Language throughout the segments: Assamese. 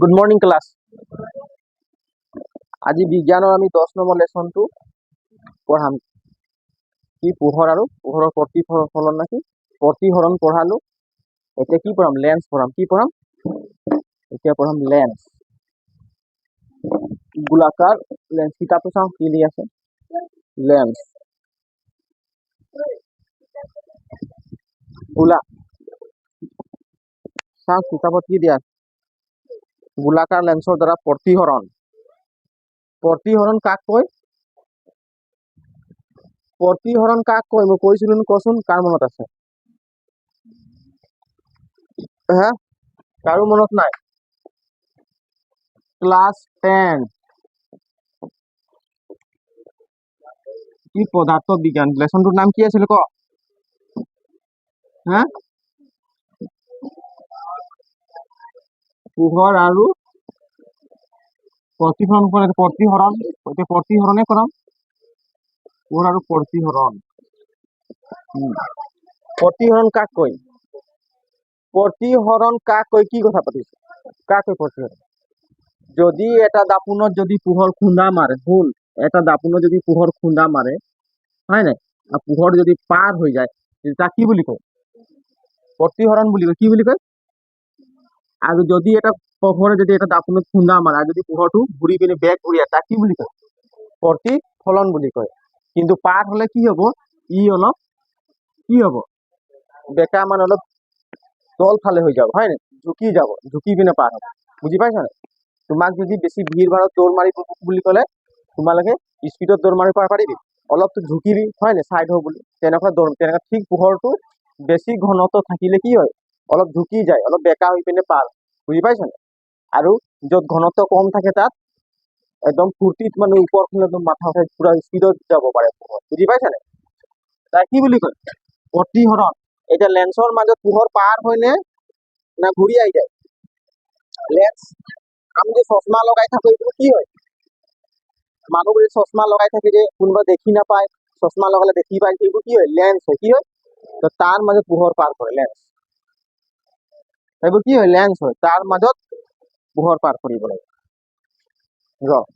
Good morning class. আজি বিজ্ঞানৰ আমি 10 নম্বৰ লেচনটো পঢ়াম। কি পোহৰ আৰু পোহৰৰ প্ৰতিফলন নাকি প্ৰতিহৰণ পঢ়ালো। এতিয়া কি পঢ়াম? লেন্স পঢ়াম। কি পঢ়াম? এতিয়া পঢ়াম লেন্স। গোলাকাৰ লেন্স। কিতাপটো চাওঁ কি দি আছে। লেন্স গোলা চাওঁ কিতাপত কি দিয়া আছে। গোলাকাৰ লেন্সৰ দ্বাৰা প্ৰতিহৰণ। প্ৰতিহৰণ কাক কয়? প্ৰতিহৰণ কাক কয়? মই কৈছিলো, কচোন কাৰ মনত আছে? হা, কাৰো মনত নাই? ক্লাছ 10 কি পদাৰ্থ বিজ্ঞান লেচনটোৰ নাম কি আছিল ক? হা, পোহৰ আৰু প্ৰতিফলন কৰে। প্ৰতিহৰণ, এতিয়া প্ৰতিহৰণে কৰাম। পোহৰ আৰু প্ৰতিহৰণ। প্ৰতিহৰণ কাক কয়? প্ৰতিহৰণ কাক কয়? কি কথা পাতিছে? কাক কয় প্ৰতিহৰণ? যদি এটা দাপোনত যদি পোহৰ খুন্দা মাৰে, ভুল, এটা দাপোনত যদি পোহৰ খুন্দা মাৰে, হয় নাই, আর পোহর যদি পার হয়ে যায় তা কি বুলি কয়? প্রতিহরণ বুলি কয়। কি বুলি কয়? আর যদি এটা পোহরে যদি এটা দাপোনত খুন্দা মারে আর যদি পোহরটো ঘুরি পিনে বেগ ঘুরিয়ে তা কি বুলি কয়? প্রতিফলন বুলি কয়। কিন্তু পার হলে কি হব? ই অলপ কি হব? বেকা মানে অলপ তল ফালে হৈ যাব, হয় নাই, ঝুঁকি যাব, ঝুঁকি পিনে পার হব। বুঝি পাইছা নাই? তোমাক যদি বেছি ভিড় ভাড়ত দৌড় মাৰিব বুলি ক'লে তোমালোকে স্পীডত দৌড় মাৰিব পাৰিবি? অলপতো ঝুঁকিবি, হয় নাই, চাইড হব বুলি। তেনেকুৱা দৌৰ, তেনেকুৱা ঠিক পোহৰটো বেছি ঘনত্ব থাকিলে কি হয়? অলপ ঝুঁকি যায়, অলপ বেকা হৈ পিনে পাৰ। বুজি পাইছা নাই? আৰু য'ত ঘনত্ব কম থাকে তাত একদম ফূৰ্তিত মানে ওপৰ ফালে একদম মাথা উঠাই পুৰা স্পীডত যাব পাৰে পোহৰ। বুজি পাইছা নাই? তাই কি বুলি কয়? প্ৰতিহৰণ। এতিয়া লেন্সৰ মাজত পোহৰ পাৰ হয়নে না ঘূৰি আহি যায়? লেন্স, আমি যে চশমা লগাই থাকো এইটো কি হয়? মানুহবোৰে চশমা লগাই থাকে যে কোনোবা দেখি নাপায়, চশমা লগালে দেখি পায়, সেইবোৰ কি হয়? লেন্স হয়। কি হয়? তো তাৰ মাজত পোহৰ পাৰ কৰে লেন্স। সেইবোৰ কি হয়? লেন্স হয়। তাৰ মাজত পোহৰ পাৰ কৰিব লাগে।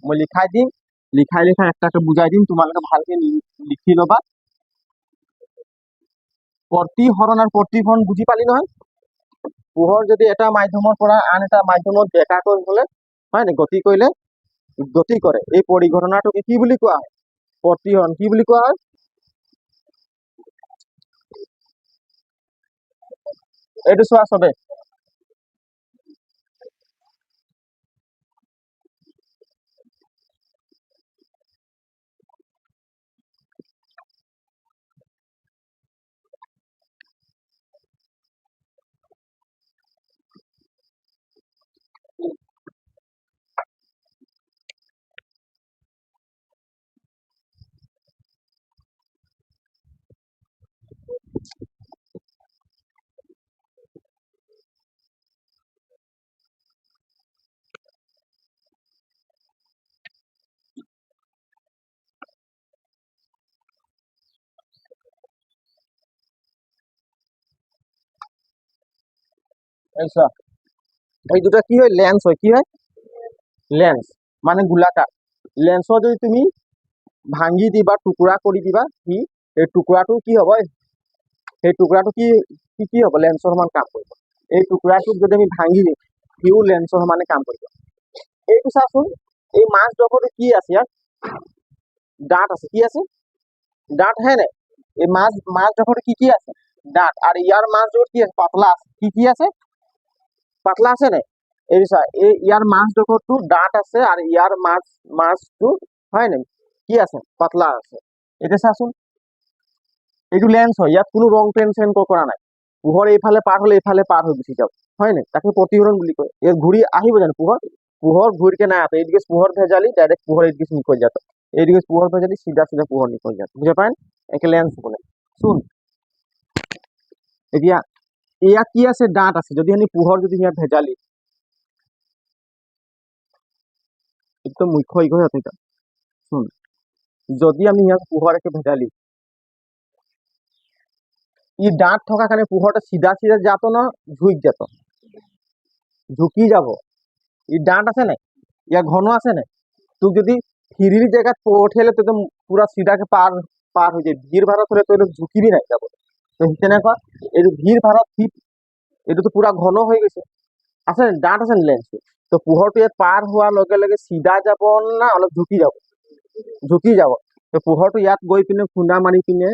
মই লিখাই দিম, লিখাই একটা একটা বুজাই দিম, তোমালোকে ভালকে লিখি ল'বা। প্ৰতিহৰণ আৰু প্ৰতিফলন বুজি পালি নহয়? পোহৰ যদি এটা মাধ্যমৰ পৰা আন এটা মাধ্যমত বেকাকৈ হলে, হয় নে, গতি কৰিলে, গতি কৰে, এই পৰিঘটনাটোকে কি বুলি কোৱা হয়? প্ৰতিহৰণ। কি বুলি কোৱা হয়? এইটো চোৱা চবে। এই দুটা কি হয়? লেন্স হয়। কি হয়? লেন্স মানে গোলাকাৰ। লেন্সৰ যদি তুমি ভাঙি দিবা, টুকুৰা কৰি দিবা, কি এই টুকুৰাটো কি হ'ব? সেই টুকুৰাটো কি কি কি হ'ব? লেন্সৰ সমান কাম কৰিব। এই টুকুৰাটোক যদি আমি ভাঙি দিম, সিও লেন্সৰ সমানে কাম কৰিব। এইটো চাচোন, এই মাছডোখৰটো কি আছে? ইয়াত দাঁত আছে। কি আছে? দাঁত, হে নাই? এই মাছডোখৰটো কি কি আছে? দাঁত। আৰু ইয়াৰ মাছডোখৰ কি আছে? পাতলা আছে। কি কি আছে? পাতলা আছে নাই? এই চা, এই ইয়াৰ মাছডোখৰটো দাঁত আছে আৰু ইয়াৰ মাছটো, হয় নাই, কি আছে? পাতলা আছে। এতিয়া চাচোন, এইটো লেন্স হয়। ইয়াত কোনো ৰং পেঞ্চন কৰা নাই। পোহৰ এইফালে পাৰ হলে এইফালে পাৰ হৈ গুচি যাব, হয় নাই? তাকে প্ৰতিহৰণ বুলি কয়। ইয়াত ঘূৰি আহিব জানো পোহৰ? পোহर घूर के ना आता, এইদিকে পোহর ভেজালি, ডাইরেক্ট পোহর এইদিকে নিখোঁজ যাতা, এইদিকে পোহর ভেজালি, सीधा सीधा পোহর নিখোঁজ যাতা। বুঝে পায়? একে লেন্স বলে। শুন, এতিয়া ইয়াত কি আছে? দাঁত আছে। যদি আমি পোহর যদি ইয়াত ভেজালি, একদম মুখ্য ইগো হতে যাও। শুন, যদি আমি ইয়াত পোহর একে ভেজালি, ই দাঁত থকা কাৰণে পোহৰটা চিধা চিধা যাত না ঝুঁক যাত, ঝুঁকি যাব। ই ডাঁট আছে নাই, ইয়াৰ ঘন আছে নাই, তোক যদি ফিৰিলি জেগাত পঠিয়ালে তই পুৰা চিধাকে পাৰ হৈ যায়। ভিৰ ভাড়াত হলে তই ঝুঁকিবি নাই যাব। তো তেনেকুৱা এইটো ভিৰ ভাড়াত এইটোতো পুৰা ঘন হৈ গৈছে, আছে নাই ডাঁট আছে নে লেন্সটো। তো পোহৰটো ইয়াত পাৰ হোৱাৰ লগে লগে চিধা যাব না অলপ ঝুঁকি যাব, ঝুঁকি যাব। তো পোহৰটো ইয়াত গৈ পিনে খুন্দা মাৰি পিনে,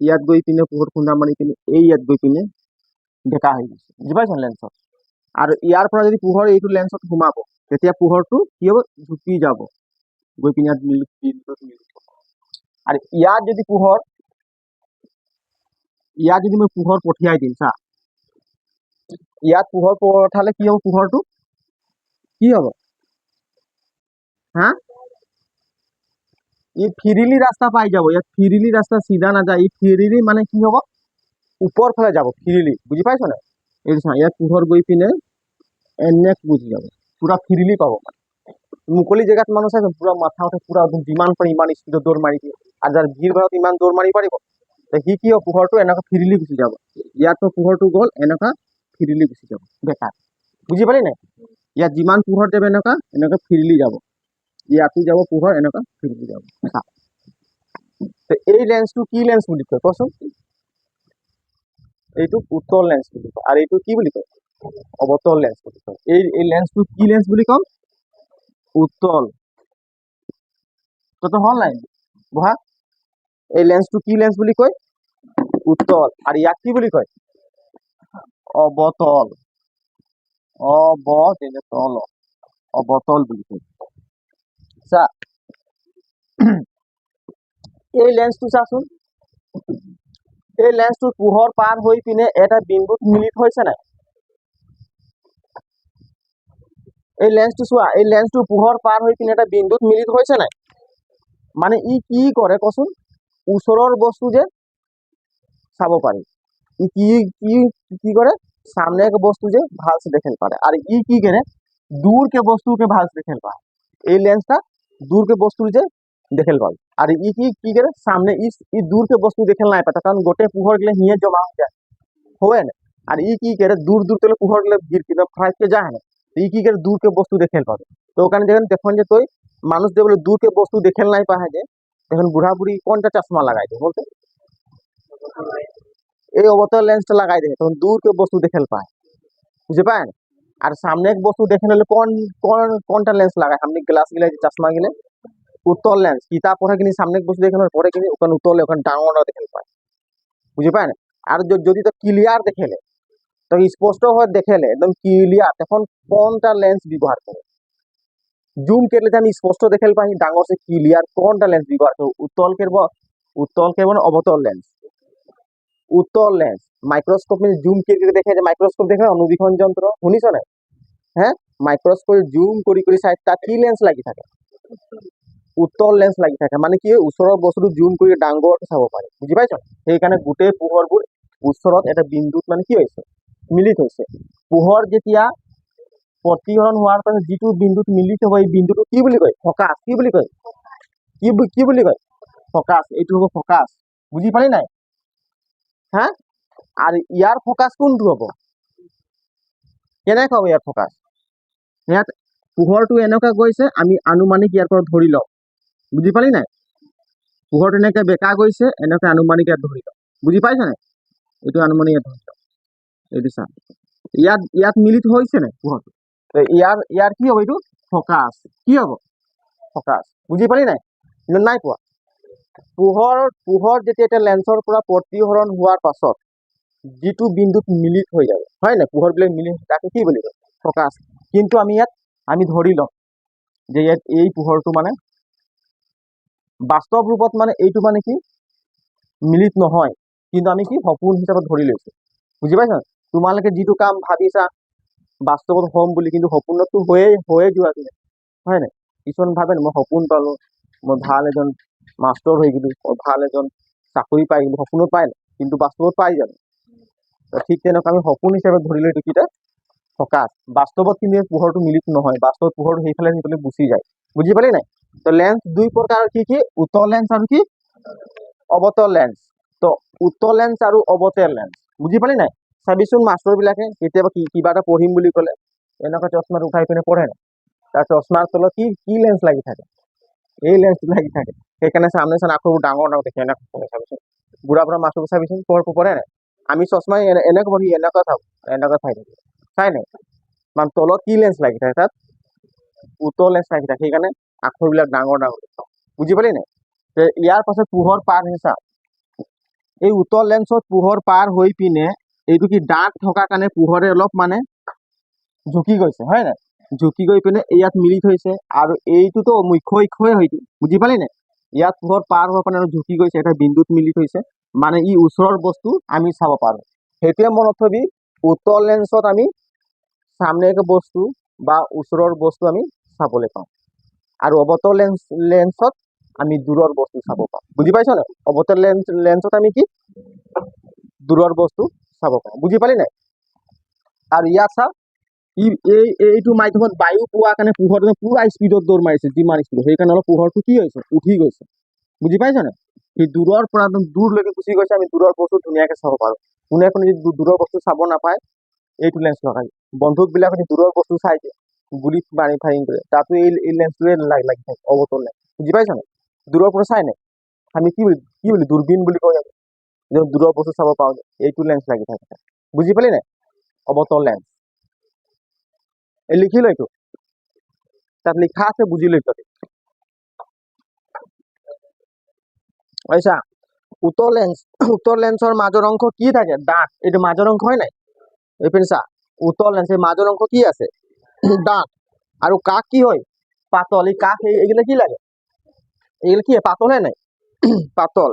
ইয়াত গৈ পিনে পোহৰ খুন্দা মাৰি পিনে এই ইয়াত গৈ পিনে বেকা হৈ গৈছে, বুজি পাইছ লেন্সত। আৰু ইয়াৰ পৰা যদি পোহৰ এইটো লেন্সত সোমাব তেতিয়া পোহৰটো কি হ'ব, ঝুঁকি যাব গৈ পিনে ইয়াত মিলিত। আৰু ইয়াত যদি মই পোহৰ পঠিয়াই দিম চা, ইয়াত পোহৰ পঠালে কি হ'ব, পোহৰটো কি হ'ব হা, ই ফিৰিলি ৰাস্তা পাই যাব। ইয়াত ফিৰিলি ৰাস্তা চিধা নাযায়, ই ফিৰিলি মানে কি হ'ব, ওপৰ ফালে যাব ফিৰিলি, বুজি পাইছ নাই। এইটো চা, ইয়াত পোহৰ গৈ পিনে এনে গুচি যাব, পুৰা ফিৰিলি পাব মানে। মুকলি জেগাত মানুহ চাগে পুৰা মাথা উঠে, পুৰা যিমান পাৰে ইমান স্পীডত দৌৰ মাৰি দিয়ে। আৰু যাৰ ভিৰ ভাড়াত ইমান দৌৰ মাৰি পাৰিব, সি কি হ'ব, পোহৰটো এনেকুৱা ফিৰিলি গুচি যাব। ইয়াতো পোহৰটো গ'ল এনেকুৱা ফিৰিলি গুচি যাব, বেকাৰ। বুজি পালি নাই, ইয়াত যিমান পোহৰ যাব এনেকুৱা ফিৰিলি যাব, ইয়াতো যাব পোহৰ এনেকুৱা ফিৰিলি যাব। তো এই লেন্সটো কি লেন্স বুলি কয় কচোন। এইটো উত্তল লেন্স বুলি কয়, আৰু এইটো কি বুলি কয়, অৱতল লেন্স বুলি কয়। এই লেন্সটো কি লেন্স বুলি কম, উত্তল। তো হল নাই বহা, এই লেন্সটো কি লেন্স বুলি কয়, উত্তল। আৰু ইয়াক কি বুলি কয়, অৱতল। অৱতল, অৱতল বুলি কয়। চা এই লেন্সটো চাচোন, এই লেন্সটোৰ পোহৰ পাৰ হৈ পিনে এটা বিন্দুত মিলিত হৈছে নাই। এই লেন্সটো চোৱা, এই লেন্সটো পোহৰ পাৰ হৈ পিনে এটা বিন্দুত মিলিত হৈছে নাই। মানে ই কি কৰে কচোন, ওচৰৰ বস্তু যে চাব পাৰি। ই কি কি কি কৰে, সামনে के বস্তু যে ভালসে দেখেন পারে। আর ই কি করে, দূর के বস্তু के ভালসে দেখেন পায়। এই লেন্সটা দূর के বস্তু যে দেখেল পায়। আর ই কি করে, সামনে ই দূর के বস্তু দেখেল নাই পায়, কারণ গোটে পোহর গেলে হিয়ে জমা হয়ে যায়, হবে না। আর ই কি করে, দূর দূর থেকে পোহর গেলে ভিড় কিন্তু ফাইটকে যায় না। ই কি করে, দূর के বস্তু দেখেল পাবে। তো ওখানে দেখুন যে তুই মানুষ যে বলে দূর के বস্তু দেখেল নাই পায় যে, এখন বুড়া বুড়ি কোনটা চশমা লাগাই দে বলতে, এই অবতল লেন্সটা লাগাই দে, তখন দূর के বস্তু দেখেল পায়, বুঝে পায়। আর সামনে এক বস্তু দেখে নিলে কোনটা লেন্স লাগায়, সামনে গ্লাস গিলে চশমা গিলে উত্তল লেন্স। কিতাব পড়ে কিনি সামনে বস্তু দেখে পরে কিনি ওখানে উত্তলে ওখানে ডাঙর দেখে পায়, বুঝে পায়। আর যদি তো ক্লিয়ার দেখেলে, তো স্পষ্ট হয়ে দেখেলে একদম ক্লিয়ার, তখন কোনটা লেন্স ব্যবহার করে, জুম করলে আমি স্পষ্ট দেখেল পাই ডাঙর সে ক্লিয়ার, কোনটা লেন্স ব্যবহার করে, উত্তল কেবল অবতল লেন্স। উত্তল লেন্স মাইক্রোস্কোপ জুম করে দেখে, যে মাইক্রোস্কোপ দেখে অনুবীক্ষণ যন্ত্র শুনিছ না, হ্যাঁ মাইক্রোস্কোপ জুম কৰি চাই তাত কি লেন্স লাগি থাকে, উত্তল লেন্স লাগি থাকে। মানে কি ওচৰৰ বস্তুটো জুম কৰি ডাঙৰকে চাব পাৰি, বুজি পাইছ। সেইকাৰণে গোটেই পোহৰবোৰ ওচৰত এটা বিন্দুত মানে কি হৈছে, মিলিত হৈছে। পোহৰ যেতিয়া প্ৰতিসৰণ হোৱাৰ পাছত যিটো বিন্দুত মিলিত হ'ব, এই বিন্দুটো কি বুলি কয়, ফকাস। কি বুলি কয়, কি বুলি কয়, ফকাস। এইটো হ'ব ফকাস, বুজি পালি নাই, হ্যাঁ। আর ইয়ার ফোকাস কোনটো হ'ব, কেনেকৈ হ'ব ইয়াৰ ফোকাস। ইয়াত পোহৰটো এনেকুৱা গৈছে, আমি আনুমানিক ইয়াৰ পৰা ধৰি লওঁ, বুজি পালি নাই। পোহৰটো এনেকৈ বেকা গৈছে, এনেকৈ আনুমানিক ইয়াত ধৰি লওঁ, বুজি পাইছ নাই। এইটো আনুমানিক ইয়াত ধৰি লওঁ, এইটো চা, ইয়াত মিলিত হৈছে নাই পোহৰটো, ইয়াৰ কি হ'ব, এইটো ফোকাস। কি হ'ব, ফোকাস, বুজি পালি নাই, নাই পোৱা। পোহৰ যেতিয়া এটা লেন্সৰ পৰা প্ৰতিসৰণ হোৱাৰ পাছত যিটো বিন্দুত মিলিত হৈ যাব, হয় না, পোহৰবিলাক মিলি তাকে কি বুলি কয়, ফোকাস। কিন্তু আমি ইয়াত ধৰি লওঁ যে ইয়াত এই পোহৰটো মানে বাস্তৱ ৰূপত মানে এইটো মানে কি মিলিত নহয়, কিন্তু আমি কি সপোন হিচাপত ধৰি লৈছো, বুজি পাইছা। তোমালোকে যিটো কাম ভাবিছা বাস্তৱত হ'ম বুলি, কিন্তু সপোনততো হৈয়ে যোৱা তুমি, হয় নাই। কিছুমান ভাবে মই সপোন পালো, মই ভাল এজন মাষ্টৰ হৈ গলো, মই ভাল এজন চাকৰি পাই গলো, সপোনত পাই নাই, কিন্তু বাস্তৱত পাই যাবে। ঠিক তেনেকুৱা আমি সপোন হিচাপে ধৰি লৈ এইটো ফোকাস। বাস্তৱত কিন্তু পোহৰটো মিলিত নহয়, বাস্তৱত পোহৰটো সেইফালে গুচি যায়, বুজি পালি নাই। তো লেন্স দুই প্ৰকাৰৰ, কি উত্তল লেন্স আৰু কি অৱতল লেন্স। তো উত্তল লেন্স আৰু অৱতল লেন্স, বুজি পালি নাই। চাবিচোন মাষ্টৰ বিলাকে কেতিয়াবা কিবা এটা পঢ়িম বুলি ক'লে এনেকুৱা চশমাত উঠাই পিনে পঢ়ে নাই তাৰ চশমাৰ তলত কি কি লেন্স লাগি থাকে এই লেন্সটো লাগি থাকে সেইকাৰণে সামনে চান আখৰবোৰ ডাঙৰ ডাঙৰ দেখে এনেকুৱা চাবিচোন বুঢ়া বুঢ়া মাছবোৰ চাবিচোন পঢ়ে নাই আমি চশমা এনেকুৱা পঢ়ি এনেকুৱা চাওঁ এনেকুৱা চাই থাকো চাই নাই মানে তলত কি লেন্স লাগি থাকে তাত উত্তৰ লেন্স লাগি থাকে সেইকাৰণে আখৰবিলাক ডাঙৰ ডাঙৰ বুজি পালি নাই ইয়াৰ পাছত পোহৰ পাৰ হৈছে এই উত্তৰ লেন্সত পোহৰ পাৰ হৈ পিনে এইটো কি দাঁত থকা কাৰণে পোহৰে অলপ মানে ঝুঁকি গৈছে হয় নাই ঝুঁকি গৈ পিনে ইয়াত মিলি থৈছে আৰু এইটোতো মুখ্য অক্ষই হয়তো বুজি পালি নাই ইয়াত পোহৰ পাৰ হোৱাৰ কাৰণে ঝুঁকি গৈছে এটা বিন্দুত মিলি থৈছে মানে ই ওচৰৰ বস্তু আমি চাব পাৰো সেইটোৱে মনত থবি উত্তৰ লেন্সত আমি সামনে বস্তু বা ওচৰৰ বস্তু আমি চাবলৈ পাওঁ আৰু অৱতল লেন্সত আমি দূৰৰ বস্তু চাব পাওঁ বুজি পাইছ নাই অৱতল লেন্সত আমি কি দূৰৰ বস্তু চাব পাওঁ বুজি পালি নাই আৰু ইয়াত চা এইটো মাধ্যমত বায়ু পোৱাৰ কাৰণে পোহৰটো পুৰা স্পীডত দৌৰ মাৰিছে যিমান স্পীড সেইকাৰণে অলপ পোহৰটো কি হৈছে উঠি গৈছে বুজি পাইছ নাই সেই দূৰৰ পৰা একদম দূৰলৈকে গুচি গৈছে আমি দূৰৰ বস্তু ধুনীয়াকে চাব পাৰো কোনে যদি দূৰৰ বস্তু চাব নাপায় এইটো লেন্স লগাই বন্ধুক বিলাক দূৰৰ বস্তু চাই দিয়ে গুলি মাৰি ফাৰিং কৰে তাতো এই লেন্সটোৱে লাগি থাকে অৱতল লেন্স বুজি পাইছ নাই দূৰৰ পৰা চাই নাই আমি কি বুলি দূৰবীন বুলি কয় দূৰৰ বস্তু চাব পাওঁ এইটো লেন্স লাগি থাকে বুজি পালি নাই অৱতল লেন্স এই লিখি ল এইটো তাত লিখা আছে বুজি লৈ তই আচ্ছা উত্তৰ লেন্সৰ মাজৰ অংশ কি থাকে দাঁত এইটো মাজৰ অংশ হয় নাই এইপিনে চা উত্তৰ লেন্সৰ মাজৰ অংশ কি আছে দাঁত আৰু কাষ কি হয় পাতল এই কাষ এইগুলা কি লাগে এইগুলা কি পাতল হয় নাই পাতল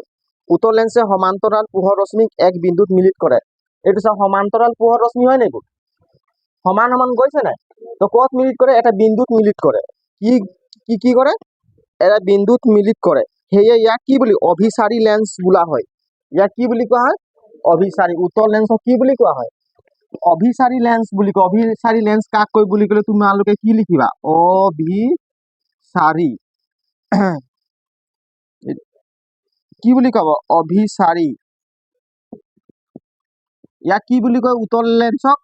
উত্তৰ লেন্সে সমান্তৰাল পোহৰ ৰশ্মিক এক বিন্দুত মিলিত কৰে এইটো চা সমান্তৰাল পোহৰ ৰশ্মি হয় নাই সমান সমান গৈছে নাই তো ক'ত মিলিত কৰে এটা বিন্দুত মিলিত কৰে কি কি কি কৰে এটা বিন্দুত মিলিত কৰে সেয়ে ইয়াক কি বুলি অভিসাৰী লেন্স বোলা হয় ইয়াক কি বুলি কোৱা হয় অভিসাৰী উত্তৰ লেন্সক কি বুলি কোৱা হয় অভিসাৰী লেন্স বুলি কয় অভিসাৰী লেন্স কাক কয় বুলি ক'লে তোমালোকে কি লিখিবা অভিসাৰী কি বুলি কব অভিসাৰী ইয়াক কি বুলি কয় উত্তৰ লেন্সক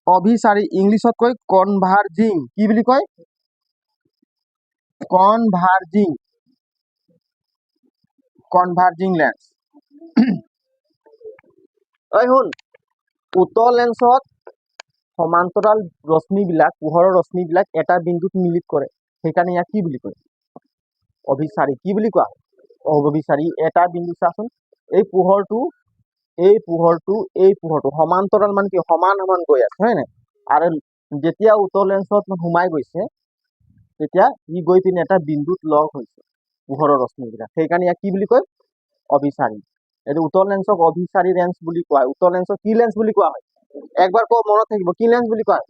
অভিসাৰী ইংলিছত কয় কনভাৰ্জিং কি বুলি কয় কনভাৰ্জিং লেন্স ঐ শুন উত্তৰ লেন্সত সমান্তৰাল ৰশ্মিবিলাক পোহৰৰ ৰশ্মিবিলাক এটা বিন্দুত মিলিত কৰে সেইকাৰণে ইয়াক কি বুলি কয় অভিসাৰী কি বুলি কোৱা অভিসাৰী এটা বিন্দু চাচোন এই পোহৰটো সমান্তৰাল মানে কি সমান সমান গৈ আছে হয় নাই আৰু যেতিয়া উত্তৰ লেন্সত সোমাই গৈছে তেতিয়া ই গৈ পিনে এটা বিন্দুত লগ হৈছে পোহৰৰ ৰশ্মিবিলাক সেইকাৰণে ইয়াক কি বুলি কয় অভিসাৰী এইটো উত্তৰ লেন্সক অভিসাৰী লেন্স বুলি কোৱা হয় উত্তৰ লেন্সক কি লেন্স বুলি কোৱা হয় একবাৰ কো মনত থাকিব কি লেন্স বুলি কয়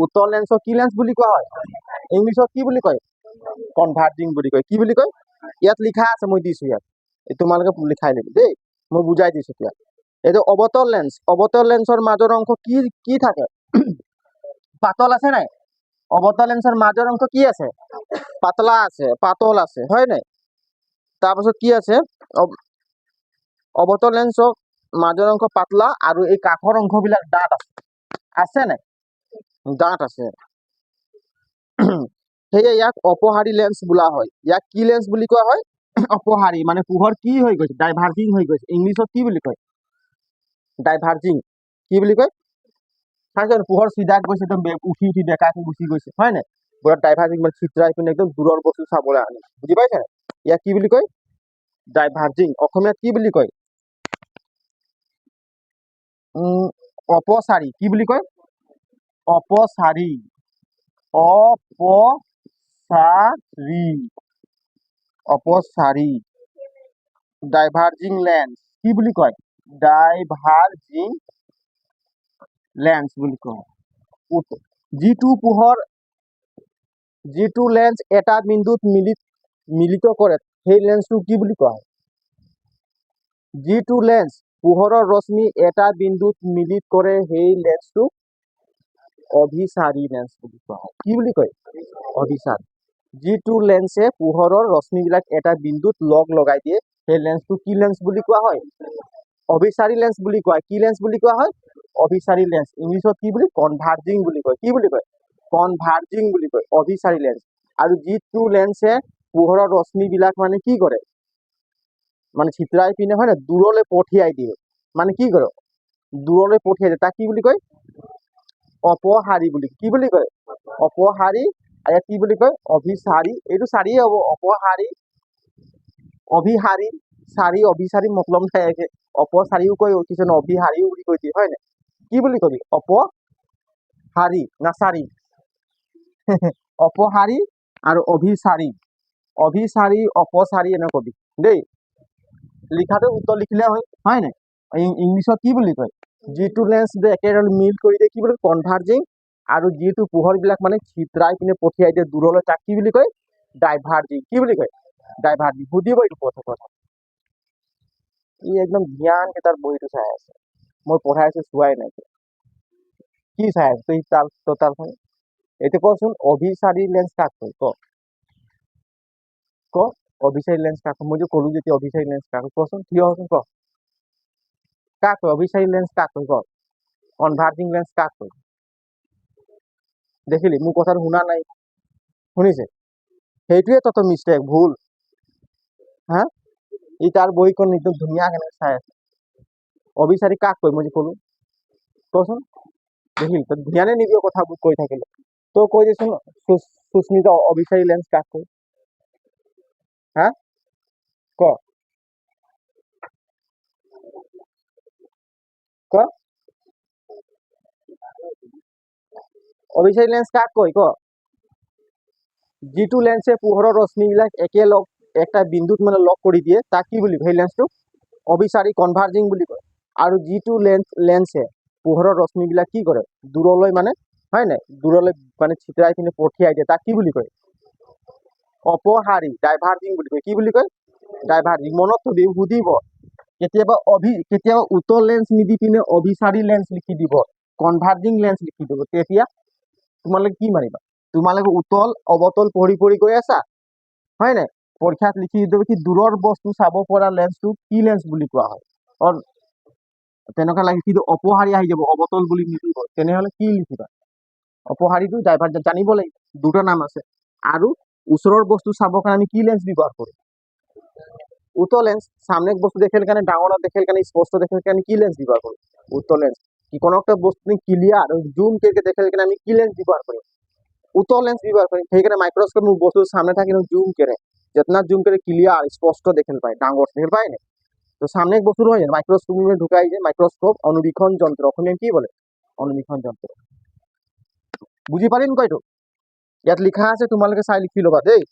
উত্তৰ লেন্সক কি লেন্স বুলি কোৱা হয় ইংলিছত কি বুলি কয় কনভাৰ্জিং বুলি কয় কি বুলি কয় ইয়াত লিখা আছে মই দিছো ইয়াত তোমালোকে লিখাই ল'বি দেই মই বুজাই দিছো এতিয়া এইটো অৱতল লেন্সৰ মাজৰ অংশ কি কি থাকে পাতল আছে নাই অৱতল লেন্সৰ মাজৰ অংশ কি আছে পাতল আছে হয় নাই তাৰপিছত কি আছে অৱতল লেন্সৰ মাজৰ অংশ পাতলা আৰু এই কাষৰ অংশবিলাক দাঁত আছে নাই দাঁত আছে সেয়ে ইয়াক অপহাৰী লেন্স বোলা হয় ইয়াক কি লেন্স বুলি কোৱা হয় অপহাৰী মানে পোহৰ কি হৈ গৈছে ডাইভাৰ্জিং হৈ গৈছে ইংলিছত কি বুলি কয় ডাইভাৰ্জিং কি বুলি কয় চাইছেন পোহৰ চিধা গৈছে একদম উঠি উঠি বেকাকে গুচি গৈছে হয় নাই পুৰা ডাইভাৰ্জিং মানে চিত্ৰাই পিনে একদম দূৰৰ বস্তু চাবলৈ আনে বুজি পাইছে ইয়াক কি বুলি কয় ডাইভাৰ্জিং অসমীয়াত কি বুলি কয় অপসাৰী কি বুলি কয় অপসাৰী ডাইভাৰ্জিং লেন্স কি বুলি কয় ডাইভাৰ্জিং লেন্স বুলি কয় যিটো লেন্স এটা বিন্দুত মিলিত কৰে সেই লেন্সটো কি বুলি কোৱা হয় যিটো লেন্স পোহৰৰ ৰশ্মি এটা বিন্দুত মিলিত কৰে সেই লেন্সটো অভিসাৰী লেন্স বুলি কোৱা হয় কি বুলি কয় অভিসাৰী যিটো লেন্সে পোহৰৰ ৰশ্মিবিলাক এটা বিন্দুত লগাই দিয়ে সেই লেন্সটো কি লেন্স বুলি কোৱা হয় অভিসাৰী লেন্স বুলি কয়। কি লেন্স বুলি কোৱা হয়? অভিসাৰী লেন্স। ইংলিছত কি বুলি? কনভাৰ্জিং বুলি কয়। কি বুলি কয়? কনভাৰ্জিং বুলি কয়, অভিসাৰী লেন্স। আৰু যিটো লেন্সে পোহৰৰ ৰশ্মিবিলাক মানে কি কৰে? মানে চিত্ৰাই পিনে হয় না দূৰলৈ পঠিয়াই দিয়ে। মানে কি কৰে? দূৰলৈ পঠিয়াই দিয়ে। তাক কি বুলি কয়? অপহাৰী বুলি। কি বুলি কয়? অপহাৰী। আৰু ইয়াত কি বুলি কয়? অভিসাৰী। এইটো চাৰিয়ে হ'ব। অপহাৰী, অভিহাৰী, সাৰি অভিসাৰি মতলব নাই একে। অপসাৰিও কয়, কিছুমানে অভিহাৰিও বুলি কৈ দিয়ে, হয় নাই? কি বুলি কবি? অপহাৰী না সাৰি? অপহাৰী আৰু অভিসাৰী। অভিসাৰী, অপসাৰী এনে কবি দেই। লিখাটো উত্তৰ লিখিলে হয় নাই? ইংলিছত কি বুলি কয়? যিটো লেন্স একেদৰে মিল কৰি দিয়ে কি বুলি কয়? কনভাৰ্জিং। আৰু যিটো পোহৰবিলাক মানে চিত্ৰাই পিনে পঠিয়াই দিয়ে দূৰলৈ তাক কি বুলি কয়? ডাইভাৰ্জিং। কি বুলি কয়? ডাইভাৰ্জিং। বুজিব এইটো কথা। ই একদম জ্ঞান কেইটাৰ বহিটো চাই আছে। মই পঢ়াই আছো চোৱাই নাই। কি চাই আছে তুই? তাৰখন এতিয়া কচোন, অভিসাৰী লেন্স কাক কয়? ক অভিসাৰী লেন্স কাক? মই যে কলো যেতিয়া অভিসাৰী লেন্স কাক কচোন, থিয় হচোন, ক কাক কয়? অভিসাৰী লেন্স কাক কয়? ক কনভাৰ্জিং লেন্স কাক কয়? দেখিলি মোৰ কথাটো শুনা নাই? শুনিছে? সেইটোৱে তত মিষ্টেক, ভুল। হা, ই তাৰ বহিখন একদম ধুনীয়া কেনেকে চাই আছে। অভিসাৰী কাক কয় মই যে কলো? কচোন, দেখিলি তই ধ্যানে নিদিয় কথাবোৰ কৈ থাকিলে। তই কৈ দেচোন, সুস্মিতা অভিসাৰী লেন্স কাক কয়? হা, ক ক অভিসাৰী লেন্স কাক কয়? ক যিটো লেন্সে পোহৰৰ ৰশ্মিবিলাক একেলগ একটা বিন্দুত মানে লগ কৰি দিয়ে তাক কি বুলি কয়? সেই লেন্সটো অভিসাৰী, কনভাৰ্জিং বুলি কয়। আৰু যিটো লেন্সে পোহৰৰ ৰশ্মিবিলাক কি কৰে? দূৰলৈ মানে হয় নাই? দূৰলৈ মানে চিত্ৰাই পিনে পঠিয়াই দিয়ে তাক কি বুলি কয়? অপহাৰী, ডাইভাৰ্জিং বুলি কয়। কি বুলি কয়? ডাইভাৰ্জিং। মনত থবি, সুধিব কেতিয়াবা উত্তৰ লেন্স নিদি পিনে অভিসাৰী লেন্স লিখি দিব, কনভাৰ্জিং লেন্স লিখি দিব। তেতিয়া তোমালোকে কি মাৰিবা? তোমালোকে উতল অবতল পঢ়ি গৈ আছা, হয় নাই? পৰীক্ষাত লিখি দিব কি দূৰৰ বস্তু চাব পৰা লেন্সটো কি লেন্স বুলি কোৱা হয়? তেনেকুৱা লাগি কিন্তু অপহাৰী আহি যাব, অবতল বুলি নিদিব। তেনেহলে কি লিখিবা? অপহাৰীটো ডাইভাৰ্জেন্ট জানিব লাগিব। দুটা নাম আছে। আৰু ওচৰৰ বস্তু চাবৰ কাৰণে আমি কি লেন্স ব্যৱহাৰ কৰো? উত্তল লেন্স। সামনে বস্তু দেখার কারণে, ডাঙর দেখার কারণে, স্পষ্ট দেখার কারণে কি লেন্স ব্যবহার করি? উত্তল লেন্স। কি কোনো একটা বস্তু ক্লিয়ার জুম করে দেখার কারণে আমি কি লেন্স ব্যবহার করি? উত্তল লেন্স ব্যবহার করি। সেইখানে মাইক্রোস্কোপ বস্তুর সামনে থাকে জুম করে, जितना জুম করে ক্লিয়ার স্পষ্ট দেখে পায়, ডাঙর দেখে পায় না। তো সামনে এক বস্তু হয় মাইক্রোস্কোপ ঢুকাই যে মাইক্রোস্কোপ অনুবীক্ষণ যন্ত্র, অসমীয়া কি বলে? অনুবীক্ষণ যন্ত্র। বুঝি পারিন কয়টো? ইয়াত লিখা আছে, তোমালোকে চাই লিখি ল'বা দেই,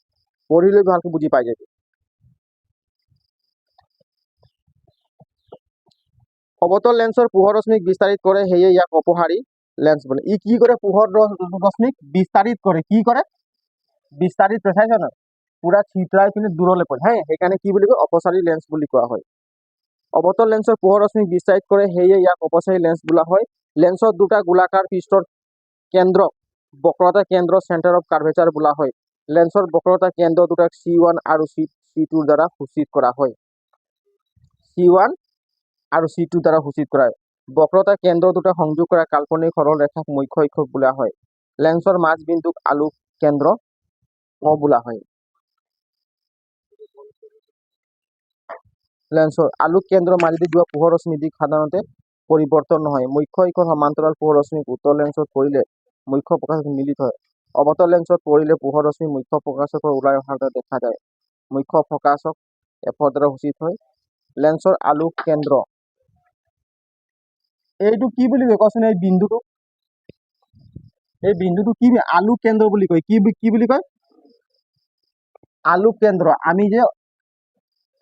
পঢ়িলে ভালকে বুজি পাই যাবি। অবতল লেন্সৰ পোহৰ ৰশ্মিক বিস্তাৰিত কৰে, সেয়ে ইয়াক অপহাৰী লেন্স বোলে। ই কি কৰে? পোহৰ ৰশ্মিক বিস্তাৰিত কৰে। কি কৰে? বিস্তাৰিত চাইছ না, পুৰা চিত্ৰাই পিনে দূৰলে পড়ে। হ্যাঁ, সেইকাৰণে কি বুলি কয়? অপসাৰী লেন্স বুলি কোৱা হয়। অবতল লেন্সৰ পোহৰ ৰশ্মিক বিস্তাৰিত কৰে, সেয়ে ইয়াক অপসাৰী লেন্স বোলা হয়। লেন্সৰ দুটা গোলাকাৰ পৃষ্ঠৰ কেন্দ্ৰক বক্ৰতা কেন্দ্ৰ, চেণ্টাৰ অফ কাৰ্ভেচাৰ বোলা হয়। লেন্সৰ বক্ৰতা কেন্দ্ৰ দুটাক C1 আৰু C2 দ্বাৰা সূচিত কৰা হয়। C1 আৰু C2 দ্বাৰা সূচিত কৰা হয়। বক্ৰতা কেন্দ্ৰ দুটা সংযোগ কৰা কাল্পনিক সৰল ৰেখাক মুখ্য অক্ষক বোলা হয়। লেন্সৰ মাজ বিন্দুক আলোক কেন্দ্ৰ বোলা হয়। লেন্সৰ আলোক কেন্দ্ৰ মাজেদি যোৱা পোহৰ ৰশ্মি দিশ সাধাৰণতে পৰিৱৰ্তন নহয়। মুখ্য অক্ষৰ সমান্তৰাল পোহৰ ৰশ্মিক উত্তৰ লেন্সত পৰিলে মুখ্য প্ৰকাশক মিলিত হয়। অৱতল লেন্সত পৰিলে পোহৰ ৰশ্মি মুখ্য প্ৰকাশকৰ ওলাই অহাৰ দৰে দেখা যায়। মুখ্য প্ৰকাশক এফৰ দ্বাৰা সূচিত হয়। লেন্সৰ আলোক কেন্দ্ৰ, এইটো কি বুলি কয় কচোন? এই বিন্দুটো কি আলোক কেন্দ্ৰ বুলি কয়? কি বুলি কয়? আলোক কেন্দ্ৰ।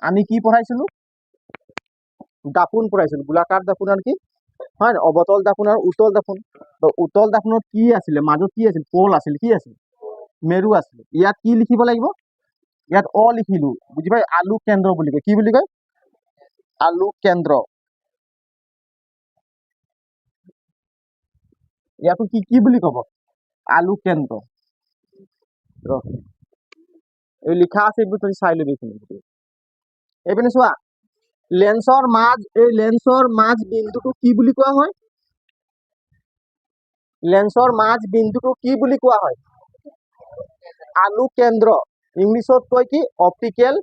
আমি কি পঢ়াইছিলো? দাপোন পঢ়াইছিলো। গোলাকাৰ দাপোন আৰু কি হয়, অবতল দাপোন আৰু উত্তল দাপোন। তো উত্তল দাপোনত কি আছিলে? মাজত কি আছিল? পল আছিল। কি আছিল? মেৰু আছিল। ইয়াত কি লিখিব লাগিব? ইয়াত লিখিলো, বুজি পাই? আলোক কেন্দ্ৰ বুলি কয়। কি বুলি কয়? আলোক কেন্দ্ৰ। ইয়াতো কি বুলি কব? আলোক কেন্দ্ৰ। এই লিখা আছে, এইবোৰ তুমি চাই লবি। এইপিনে চোৱা, লেন্সৰ মাজ বিন্দুটো কি বুলি কোৱা হয়? লেন্সৰ মাজ বিন্দুটো কি বুলি কোৱা হয়? আলোক কেন্দ্ৰ। ইংলিছত কয় কি? Optical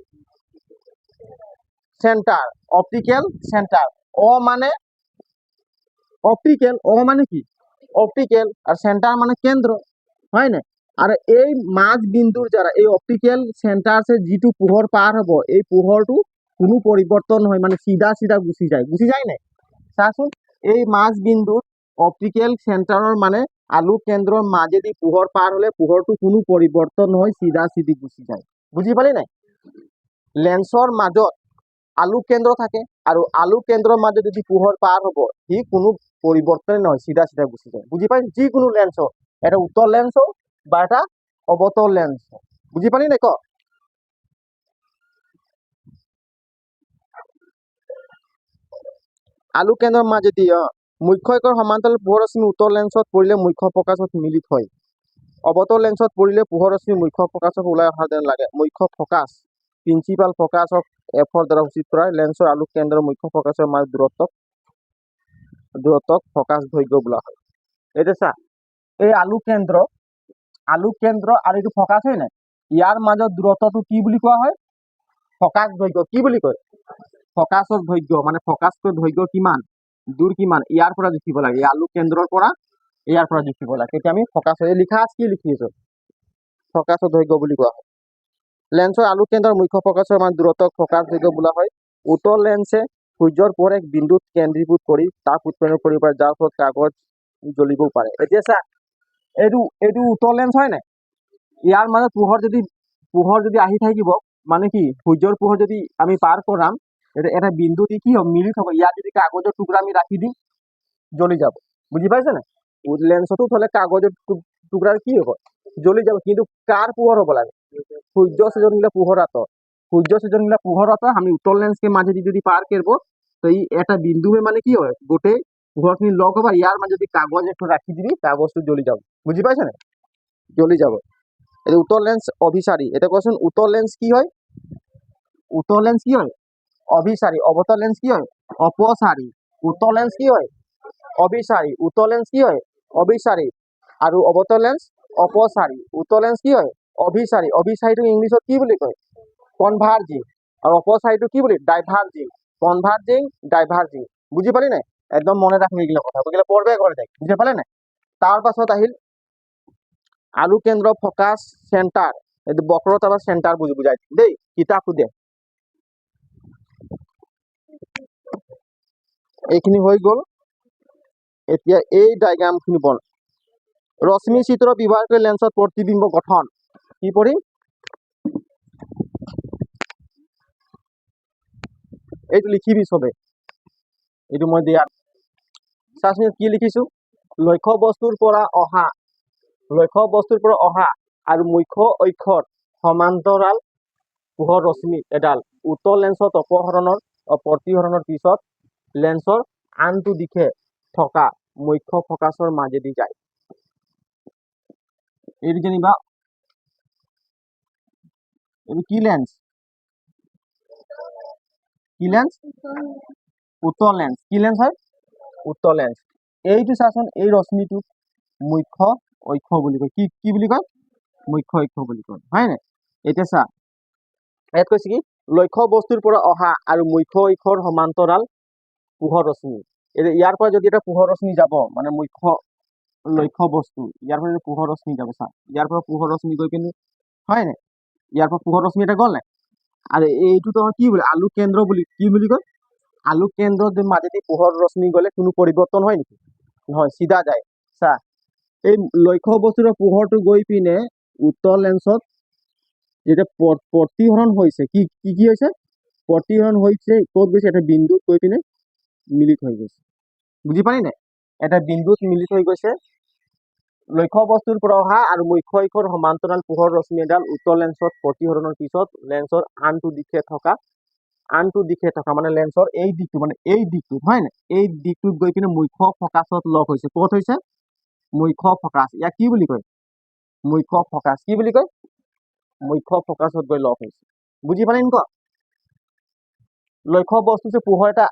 centre. Optical centre. মানে অপটিকেল, মানে কি? অপটিকেল, আর সেন্টার মানে কেন্দ্র, হয় না? আর এই মাঝ বিন্দুর দ্বারা এই অপটিক্যাল সেন্টারসে যেটু পোহর পার হব, এই পোহরটো কোনো পরিবর্তন হয়, মানে সিধা সিধা গুচি যায় না? চাচোন, এই মাঝ বিন্দুর অপটিক্যাল সেন্টাৰৰ মানে আলোক কেন্দ্ৰৰ মাজেদি পোহৰ পাৰ হলে পোহৰটো কোনো পৰিৱৰ্তন নহয়, চিধা চিধি গুচি যায়। বুজি পালি নাই? লেন্সৰ মাজত আলোক কেন্দ্ৰ থাকে, আৰু আলোক কেন্দ্ৰৰ মাজত যদি পোহৰ পাৰ হব, সি কোনো পরিবর্তন নয়, সিধা সিধা গুছি যায়। বুঝি পাই? যিকোনো লেন্স হোক, এটা উত্তল লেন্স হোক বা এটা অবতল লেন্স হোক। বুঝি পালি নাই? ক আলোক কেন্দ্ৰৰ মাজেদি মুখ্য একৰ সমান্তৰাল পোহৰ ৰশ্মি উত্তল লেন্সত পৰিলে মুখ্য ফকাছত মিলিত হয়। অবতল লেন্সত পৰিলে পোহৰ ৰশ্মি মুখ্য ফকাছত ওলাই অহা যেন লাগে। মুখ্য ফকাছ প্ৰিন্সিপাল ফকাছক এফৰ দ্বাৰা সূচিত কৰা। লেন্সৰ আলোক কেন্দ্ৰৰ মুখ্য ফকাছৰ মাজ দূৰত্বক ফকাছ দৈৰ্ঘ্য বোলা হয়। এতিয়া চা, এই আলোক কেন্দ্ৰ আৰু এইটো ফকাছ হয় নাই, ইয়াৰ মাজত দূৰত্বটো কি বুলি কোৱা হয়? ফকাছ দৈৰ্ঘ্য। কি বুলি কয়? ফকাছৰ দৈৰ্ঘ্য, মানে ফকাছৰ দৈৰ্ঘ্য কিমান, দূৰ কিমান, ইয়াৰ পৰা জুখিব লাগে। এই আলোক কেন্দ্ৰৰ পৰা ইয়াৰ পৰা জুখিব লাগে। তেতিয়া আমি ফকাছ লিখা আছে, কি লিখি আছো? ফকাছৰ দৈৰ্ঘ্য বুলি কোৱা হয়। লেন্সৰ আলোক কেন্দ্ৰৰ মুখ্য ফকাছৰ মাজত দূৰত্বক ফকাছ দৈৰ্ঘ্য বোলা হয়। উত্তল লেন্সে সূৰ্যৰ পোহৰ এক বিন্দুত কেন্দ্ৰীভূত কৰি তাপ উৎপন্ন কৰিব পাৰে, যাৰ ফলত কাগজ জ্বলিবও পাৰে। এতিয়া চা, এইটো উত্তল লেন্স হয় নাই? ইয়াৰ মাজত পোহৰ যদি আহি থাকিব, মানে কি সূৰ্যৰ পোহৰ যদি আমি পাৰ কৰাম, এটা বিন্দু দি কি হ'ব? মিলি থব। ইয়াত যদি কাগজৰ টুকুৰা আমি ৰাখি দিম, জ্বলি যাব। বুজি পাইছে না? লেন্সতো থলে কাগজৰ টুকুৰাৰ কি হ'ব? জ্বলি যাব। কিন্তু কাৰ পোহৰ হ'ব লাগে? সূর্য সৃজনশীল পোহরাত, সূর্য সৃজনশীল পোহরাত আমি উত্তল লেন্সকে মাঝে যদি পার করব, তো এই একটা বিন্দু মানে কি হয়, গোটে পোহরখিনি লগ হবা, ইয়ার মাঝে যদি কাগজ একটু রাখি দিবি, কাগজটো জ্বলি যাব। বুঝি পাইছে না? জ্বলি যাব। এটা উত্তল লেন্স অভিসারী। এটা কোশ্চেন, উত্তল লেন্স কি হয়? উত্তল লেন্স কি হয়? অভিসারী। অবতল লেন্স কি হয়? অপসারী। উত্তল লেন্স কি হয়? অভিসারী। উত্তল লেন্স কি হয়? অভিসারী। আৰু অবতল লেন্স অপসাৰী। উত্তল লেন্স কি হয়? অভিসাৰী। অভিসাৰীটো ইংলিছত কি বুলি কয়? কনভাৰ্জিং। আৰু অপসারীটো কি বুলি? ডাইভার্জিং। Converging, diverging. বুজি পালি নাই? একদম মনে রাখবি এগুলো কথা, বুঝলে পড়বে ঘরে যাই। বুঝতে পারলে না? তার পাছত আহিল আলোক কেন্দ্র, ফকাস, সেন্টার। এই বক্রতা বা সেন্টার বুঝাই দিম দেই, কিতাপটো দে। এইখিনি হৈ গ'ল। এতিয়া এই ডায়াগ্রামখিনি বন। রশ্মি চিত্র ব্যৱহাৰ কৰি লেন্সত প্ৰতিবিম্ব গঠন। কি পঢ়িম? এইটো লিখিবি চবে, এইটো মই দিয়া। চাচোন কি লিখিছো? লক্ষ্য বস্তুৰ পৰা অহা আৰু মুখ্য অক্ষৰ সমান্তৰাল পোহৰ ৰশ্মি এডাল উত্তল লেন্সত প্ৰতিসৰণৰ পিছত লেন্সৰ আনটো দিশে থকা মুখ্য ফকাছৰ মাজেদি যায়। এইটো যেনিবা এইটো কি লেন্স? কি লেন্স? উত্তল লেন্স। কি লেন্স হয়? উত্তল লেন্স। এইটো চাচোন, এই ৰশ্মিটোক মুখ্য অক্ষ বুলি কয়। কি বুলি কয়? মুখ্য অক্ষ বুলি কয়, হয় নাই? এতিয়া চা, ইয়াত কৈছে কি লক্ষ্য বস্তুৰ পৰা অহা আৰু মুখ্য অক্ষৰ সমান্তৰাল পোহৰ ৰশ্মি। ইয়াৰ পৰা যদি এটা পোহৰ ৰশ্মি যাব, মানে লক্ষ্য বস্তু, ইয়াৰ পৰা পোহৰ ৰশ্মি যাব। চা, ইয়াৰ পৰা পোহৰ ৰশ্মি গৈ পিনে, হয় নাই, ইয়াৰ পৰা পোহৰ ৰশ্মি এটা গ'ল নাই, আৰু এইটো তোমাৰ কি বুলি? আলোক কেন্দ্ৰ বুলি কি বুলি কয়? আলোক কেন্দ্ৰৰ মাজেদি পোহৰ ৰশ্মি গ'লে কোনো পৰিৱৰ্তন হয় নেকি? নহয়, চিধা যায়। চা, এই লক্ষ্য বস্তুৰ পোহৰটো গৈ পিনে উত্তল লেন্সত যেতিয়া প্ৰতিসৰণ হৈছে, কি হৈছে? প্ৰতিসৰণ হৈছে, ক'ত গৈছে? এটা বিন্দুত গৈ পিনে মিলিত হৈ গৈছে। বুজি পালি নাই? এটা বিন্দুত মিলিত হৈ গৈছে। লক্ষ্য বস্তুৰ পৰা অহা আৰু মুখ্য অক্ষৰ সমান্তৰাল পোহৰ ৰশ্মি এডাল উত্তল লেন্সত প্ৰতিসৰণৰ পিছত লেন্সৰ আনটো দিশে থকা মানে লেন্সৰ এই দিকটো, মানে এই দিকটোত, হয় নাই, এই দিকটোত গৈ পিনে মুখ্য ফকাছত লগ হৈছে। ক'ত হৈছে? মুখ্য ফকাছ। ইয়াক কি বুলি কয়? মুখ্য ফকাছ। কি বুলি কয়? মুখ্য ফকাছত গৈ লগ হৈছে। বুজি পালি ক? লক্ষ্য বস্তু যে পোহৰ এটা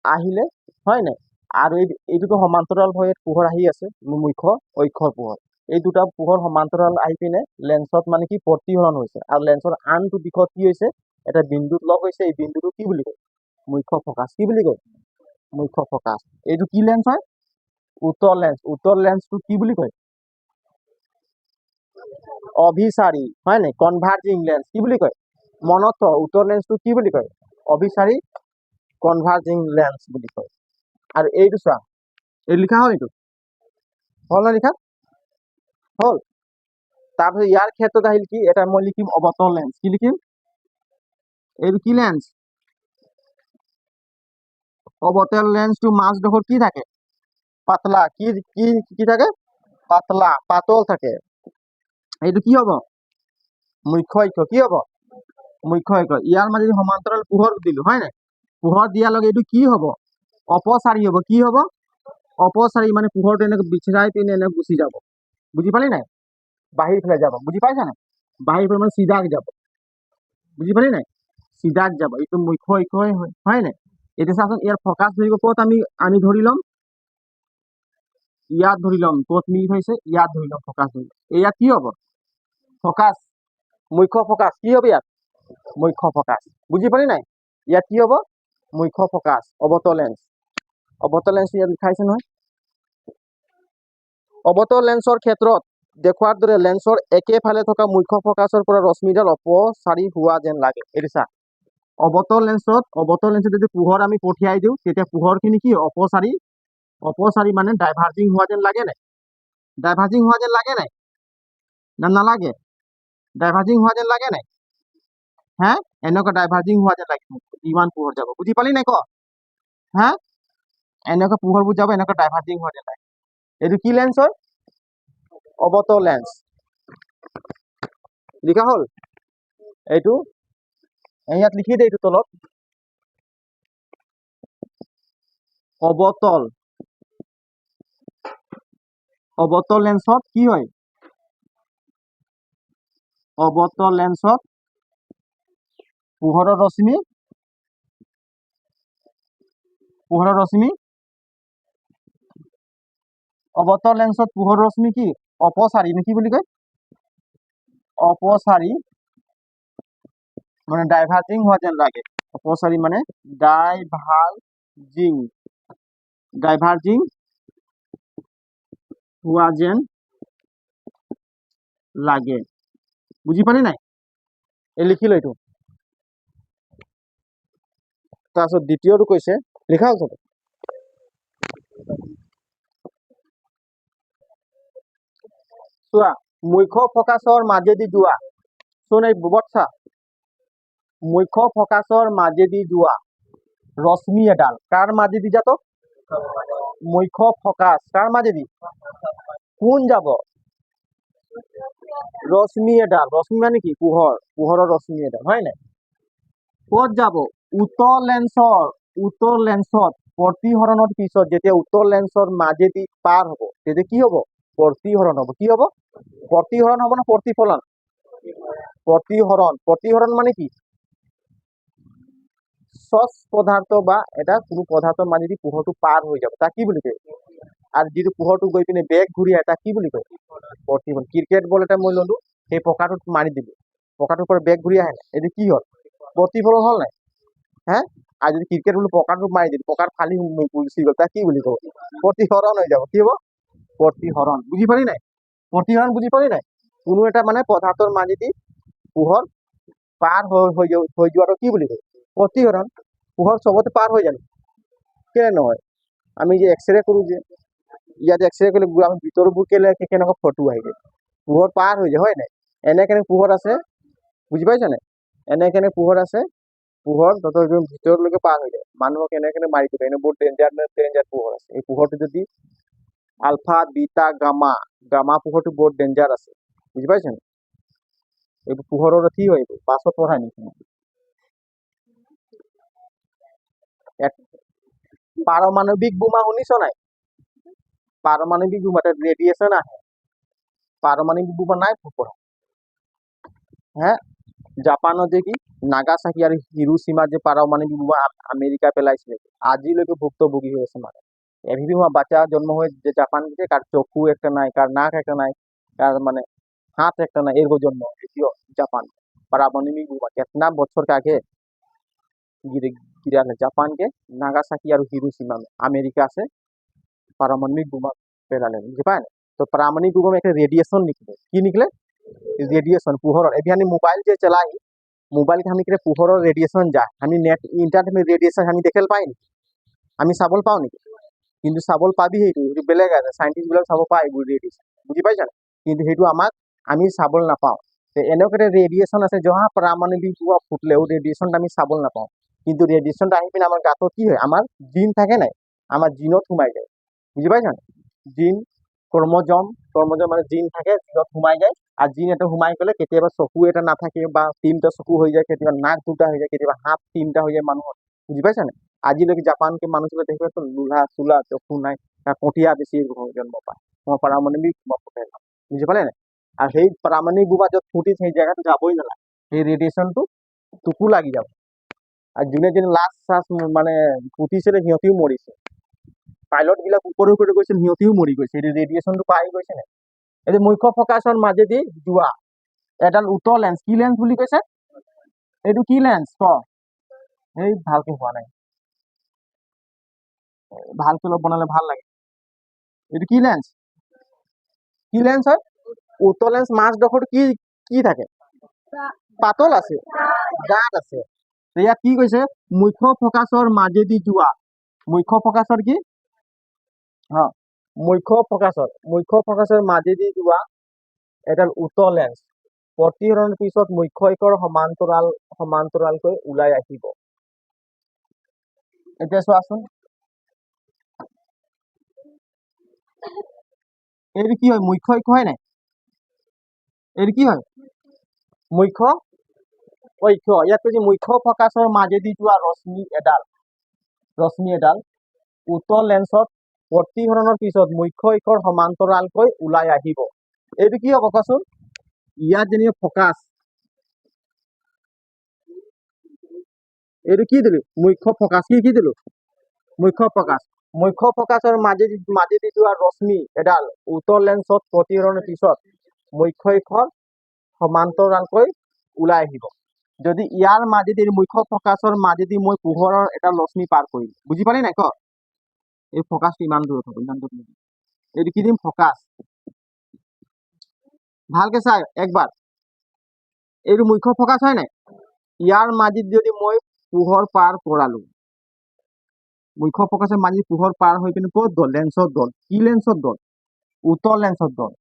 আহিলে হয় নাই আৰু এইটোতো সমান্তৰালভাৱে পোহৰ আহি আছে মুখ্য অক্ষৰ পোহৰ এই দুটা পোহৰ সমান্তৰাল আহি পিনে লেন্সত মানে কি প্ৰতিফলন হৈছে আৰু লেন্সৰ আনটো দিশত কি হৈছে এটা বিন্দুত লগ হৈছে এই বিন্দুটো কি বুলি কয় মুখ্য ফকাছ কি বুলি কয় মুখ্য ফকাছ এইটো কি লেন্স হয় উত্তৰ লেন্সটো কি বুলি কয় অভিসাৰী হয় নাই কনভাৰ্জিং লেন্স কি বুলি কয় মনত থ উত্তৰ লেন্সটো কি বুলি কয় অভিসাৰী কনভাৰ্জিং লেন্স বুলি কয় আৰু এইটো চোৱা এই লিখা হ'ল এইটো হ'ল না লিখা হ'ল তাৰপিছত ইয়াৰ ক্ষেত্ৰত আহিল কি এটা মই লিখিম অৱতল লেন্স কি লিখিম এইটো কি লেন্স অৱতল লেন্সটো মাজডোখৰ কি থাকে পাতলা কি কি কি থাকে পাতলা পাতল থাকে এইটো কি হ'ব মুখ্য অক্ষ কি হ'ব মুখ্য অক্ষ ইয়াৰ মাজেদি সমান্তৰাল পোহৰ দিলো হয় নাই পোহৰ দিয়াৰ লগে এইটো কি হ'ব অপচাৰী হ'ব কি হ'ব অপচাৰী মানে পোহৰটো এনেকৈ বিচৰাই পিনে এনে গুচি যাব বুজি পালি নাই বাহিৰ ফালে যাব বুজি পাইছা নাই বাহিৰ ফালে মানে চিধাক যাব বুজি পালি নাই চিধাক যাব এইটো মুখ্য অক্ষই হয় নাই এতিয়া চাচোন ইয়াৰ ফকাছ ধৰিব ক'ত আমি ধৰি ল'ম ইয়াত ধৰি ল'ম ক'ত মিল হৈছে ইয়াত ধৰি ল'ম ফকাছ ধৰি ইয়াত কি হ'ব ফকাছ মুখ্য ফকাছ কি হ'ব ইয়াত মুখ্য ফকাছ বুজি পালি নাই ইয়াত কি হ'ব মুখ্য ফকাছ অৱতল লেন্স ইয়াত লিখাইছে নহয় অৱতল লেন্সৰ ক্ষেত্ৰত দেখুৱাৰ দৰে লেন্সৰ একেফালে থকা মুখ্য ফকাছৰ পৰা ৰশ্মিডাল অপসাৰী হোৱা যেন লাগে এইটো চা অৱতল লেন্সত যদি পোহৰ আমি পঠিয়াই দিওঁ তেতিয়া পোহৰখিনি কি অপসাৰী মানে ডাইভাৰ্জিং হোৱা যেন লাগে নাই ডাইভাৰ্জিং হোৱা যেন লাগে নাই না নালাগে ডাইভাৰ্জিং হোৱা যেন লাগে নাই হে এনেকুৱা ডাইভাৰ্জিং হোৱা যেন লাগে ইমান পোহৰ যাব বুজি পালি নাই ক হা এনেকুৱা পোহৰবোৰ যাব এনেকুৱা ডাইভাৰ্জিং হোৱা যেন লাগে এইটো কি লেন্স হয় অৱতল লেন্স লিখা হ'ল এইটো ইয়াত লিখি দে এইটো তলত অৱতল লেন্সত কি হয় অৱতল লেন্সত পোহৰৰ ৰশ্মি অৱতল লেন্সত পোহৰৰ ৰশ্মি কি অপসাৰী নে কি বুলি কয় অপসাৰী মানে ডাইভাৰ্জিং হোৱা যেন লাগে অপসাৰী মানে ডাইভাৰ্জিং হোৱা যেন লাগে বুজি পালি নাই এই লিখি ল এইটো তাৰপিছত দ্বিতীয়টো কৈছে লিখা হ'ল চোৱা মুখ্য ফকাছৰ মাজেদি যোৱা চোন এই বুবত চা মুখ্য ফকাছৰ মাজেদি যোৱা ৰশ্মি এডাল কাৰ মাজেদি যাব মুখ্য ফকাছ কাৰ মাজেদি কোন যাব ৰশ্মি এডাল ৰশ্মি মানে কি পোহৰৰ ৰশ্মি এডাল হয় নাই ক'ত যাব উত্তৰ লেন্সত প্ৰতিহৰণৰ পিছত যেতিয়া উত্তৰ লেন্সৰ মাজেদি পাৰ হ'ব তেতিয়া কি হ'ব প্ৰতিহৰণ হ'ব কি হ'ব প্ৰতিহৰণ হ'ব না প্ৰতিফলন প্ৰতিহৰণ মানে কি সচ পদাৰ্থ বা এটা কোনো পদাৰ্থৰ মাজেদি পোহৰটো পাৰ হৈ যাব তাক কি বুলি কয় আৰু যিটো পোহৰটো গৈ পিনে বেগ ঘূৰি আহে তাক কি বুলি কয় প্ৰতিফলন ক্ৰিকেট বল এটা মই ললো সেই পকাটোত মাৰি দিলো পকাটোৰ পৰা বেগ ঘূৰি আহে এইটো কি হ'ল প্ৰতিফলন হ'ল নাই হে আৰু যদি ক্ৰিকেট বল পকাটোত মাৰি দিলো পকাৰ ফালি গুচি গ'ল তাক কি বুলি কব প্ৰতিহৰণ হৈ যাব কি হ'ব প্ৰতিহৰণ বুজি পালি নাই প্ৰতিহৰণ বুজি পালি নাই কোনো এটা মানে পদাৰ্থৰ মাজেদি পোহৰ পাৰ হৈ যোৱাটো কি বুলি কয় প্ৰতিহৰণ পোহৰ চবতে পাৰ হৈ জানো কেলে নহয় আমি যে এক্সৰে কৰো যে ইয়াত এক্সৰে কৰিলে আমি ভিতৰবোৰ কেনেকুৱা ফটো আহি যায় পোহৰ পাৰ হৈ যায় হয় নাই এনেকেনে পোহৰ আছে বুজি পাইছা নাই এনেকেনে পোহৰ আছে পোহৰ তহঁতৰ ভিতৰলৈকে পাৰ হৈ যায় মানুহক এনেকেনে মাৰি দিয়ে এনে বহুত ডেঞ্জাৰ পোহৰ আছে এই পোহৰটো যদি আলফা বিটা গামা পোহৰটো বহুত ডেঞ্জাৰ আছে বুজি পাইছা নাই এইটো পোহৰৰ কি হয় এইটো পাছত পঢ়াই নিচিনা পাৰমাণৱিক বোমা শুনিছ নাই পাৰমাণৱিক বোমা তাত ৰেডিয়েশ্যন আহে পাৰমাণৱিক বোমা নাই পঢ়া হে জাপানত যে কি নাগাচাকি আৰু হিৰোশ্বিমাত যে পাৰমাণৱিক বোমা আমেৰিকা পেলাইছিলে আজিলৈকে ভুক্তভোগী হৈ আছে মানে এভাবে हुआ বাচ্চা জন্ম হয়ে যে জাপান থেকে কার চক্ষু একটা নাই কার নাক একটা নাই কার মানে हाथ একটা নাই এরকম জন্ম দ্বিতীয় জাপান পারমাণবিক বোমা कितना বছর के आगे गिरे गिरा है जापान के नागासाकी और हिरोशिमा में अमेरिका से पारमाणविक বোমা পেলালে বুঝি পায় তো পারমাণবিক বোমা একটা রেডিয়েশন নিকলে কি নিকলে রেডিয়েশন পোহৰৰ এবি আমি মোবাইল যে চলাই মোবাইল के আমি পোহৰৰ রেডিয়েশন যায় আমি নেট ইন্টারনেট में রেডিয়েশন আমি দেখেল পাই নি আমি চাবল পাও নেকি কিন্তু চাবল পাবি সেইটো বেলেগ আছে সাইন্টিষ্ট বিলাক চাব পায় এইবোৰ ৰেডিয়েশন বুঝি পাইছা কিন্তু সেইটো আমাক আমি চাবল নাপাওঁ এনেকুৱা এটা রেডিয়েশন আছে জহা পারমাণবিক বোমা ফুটলেও রেডিয়েশনটা আমি চাবল নাপাওঁ কিন্তু রেডিয়েশনটা আহি পিনে আমার গাতত কি হয় আমার জিন থাকে নাই আমার জিনত সোমাই যায় বুঝি পাইছা জিন ক্রমজম মানে জিন থাকে জিনত সোমাই যায় আর জিন এটা সোমাই গেলে কেতিয়াবা চকু এটা নাথাকে বা তিনটা চকু হৈ যায় কেতিয়াবা নাক দুটা হৈ যায় কেতিয়াবা হাত তিনটা হৈ যায় মানুহৰ বুঝি পাইছা না আজিলৈকে জাপানকে মানুষগুলো দেখবে তো লুলা চুলা চকু নাই কটিয়া বেশি জন্ম পায় তোমার পারমাণবিক বোমা ফুটে না বুঝি পালে না আর সেই পারমাণবিক বোমা যত ফুটি সেই জায়গাটা যাবই নালাগে সেই রেডিয়েশনটো টুকু লাগি যাব আর যোনে যোনে লাষ্ট চাষ্ট মানে ফুটিছিলে সিহঁতিও মৰিছে পাইলট বিলাক ওপৰে ওপৰে গৈছিল সিহঁতিও মৰি গৈছে এই ৰেডিয়েশনটো পাই গৈছে নে এই মুখ্য ফকাছৰ মাজেদি যোৱা এডাল উত্তৰ লেন্স কি লেন্স বুলি কৈছে এইটো কি লেন্স ক এই ভালকে হোৱা নাই ভালকে অলপ বনালে ভাল লাগে এইটো কি লেন্স হয় উত্তৰ লেন্স মাজডোখৰ কি কি থাকে পাতল আছে গাঁত আছে ইয়াত কি কৈছে মুখ্য ফকাছৰ মাজেদি যোৱা মুখ্য ফকাছৰ কি হা মুখ্য ফকাছৰ মাজেদি যোৱা এডাল উত্তৰ লেন্স প্ৰতিসৰণৰ পিছত মুখ্য একৰ সমান্তৰালকৈ ওলাই আহিব এতিয়া চোৱাচোন এইটো কি হয় মুখ্য এক হয় নাই এইটো কি হয় মুখ্য ঐক্য ইয়াত কৈছে মুখ্য ফকাছৰ মাজেদি যোৱা ৰশ্মি এডাল উত্তৰ লেন্সত প্ৰতিসৰণৰ পিছত মুখ্য একৰ সমান্তৰালকৈ ওলাই আহিব এইটো কি হ'ব কচোন ইয়াত যেনিবা ফকাছ এইটো কি দিলো মুখ্য ফকাছ কি দিলো মুখ্য ফকাছৰ মাজেদি যোৱা ৰশ্মি এডাল উত্তৰ লেন্সত প্ৰতিসৰণৰ পিছত মুখ্য একৰ সমান্তৰালকৈ ওলাই আহিব যদি ইয়াৰ মাজেদি মুখ্য ফকাছৰ মাজেদি মই পোহৰৰ এটা ৰশ্মি পাৰ কৰিম বুজি পালি নাই ক এই ফকাছটো ইমান দূৰত হ'ব ইমান দূৰত এইটো কি দিম ফকাছ ভালকে চাই একবাৰ এইটো মুখ্য ফকাছ হয় নাই ইয়াৰ মাজেদি যদি মই পোহৰ পাৰ কৰালো মুখ্য ফকাছৰ মাজেদি পোহৰ পাৰ হৈ পিনে ক'ত গ'ল লেন্সত গ'ল কি লেন্সত গ'ল উত্তৰ লেন্সত গ'ল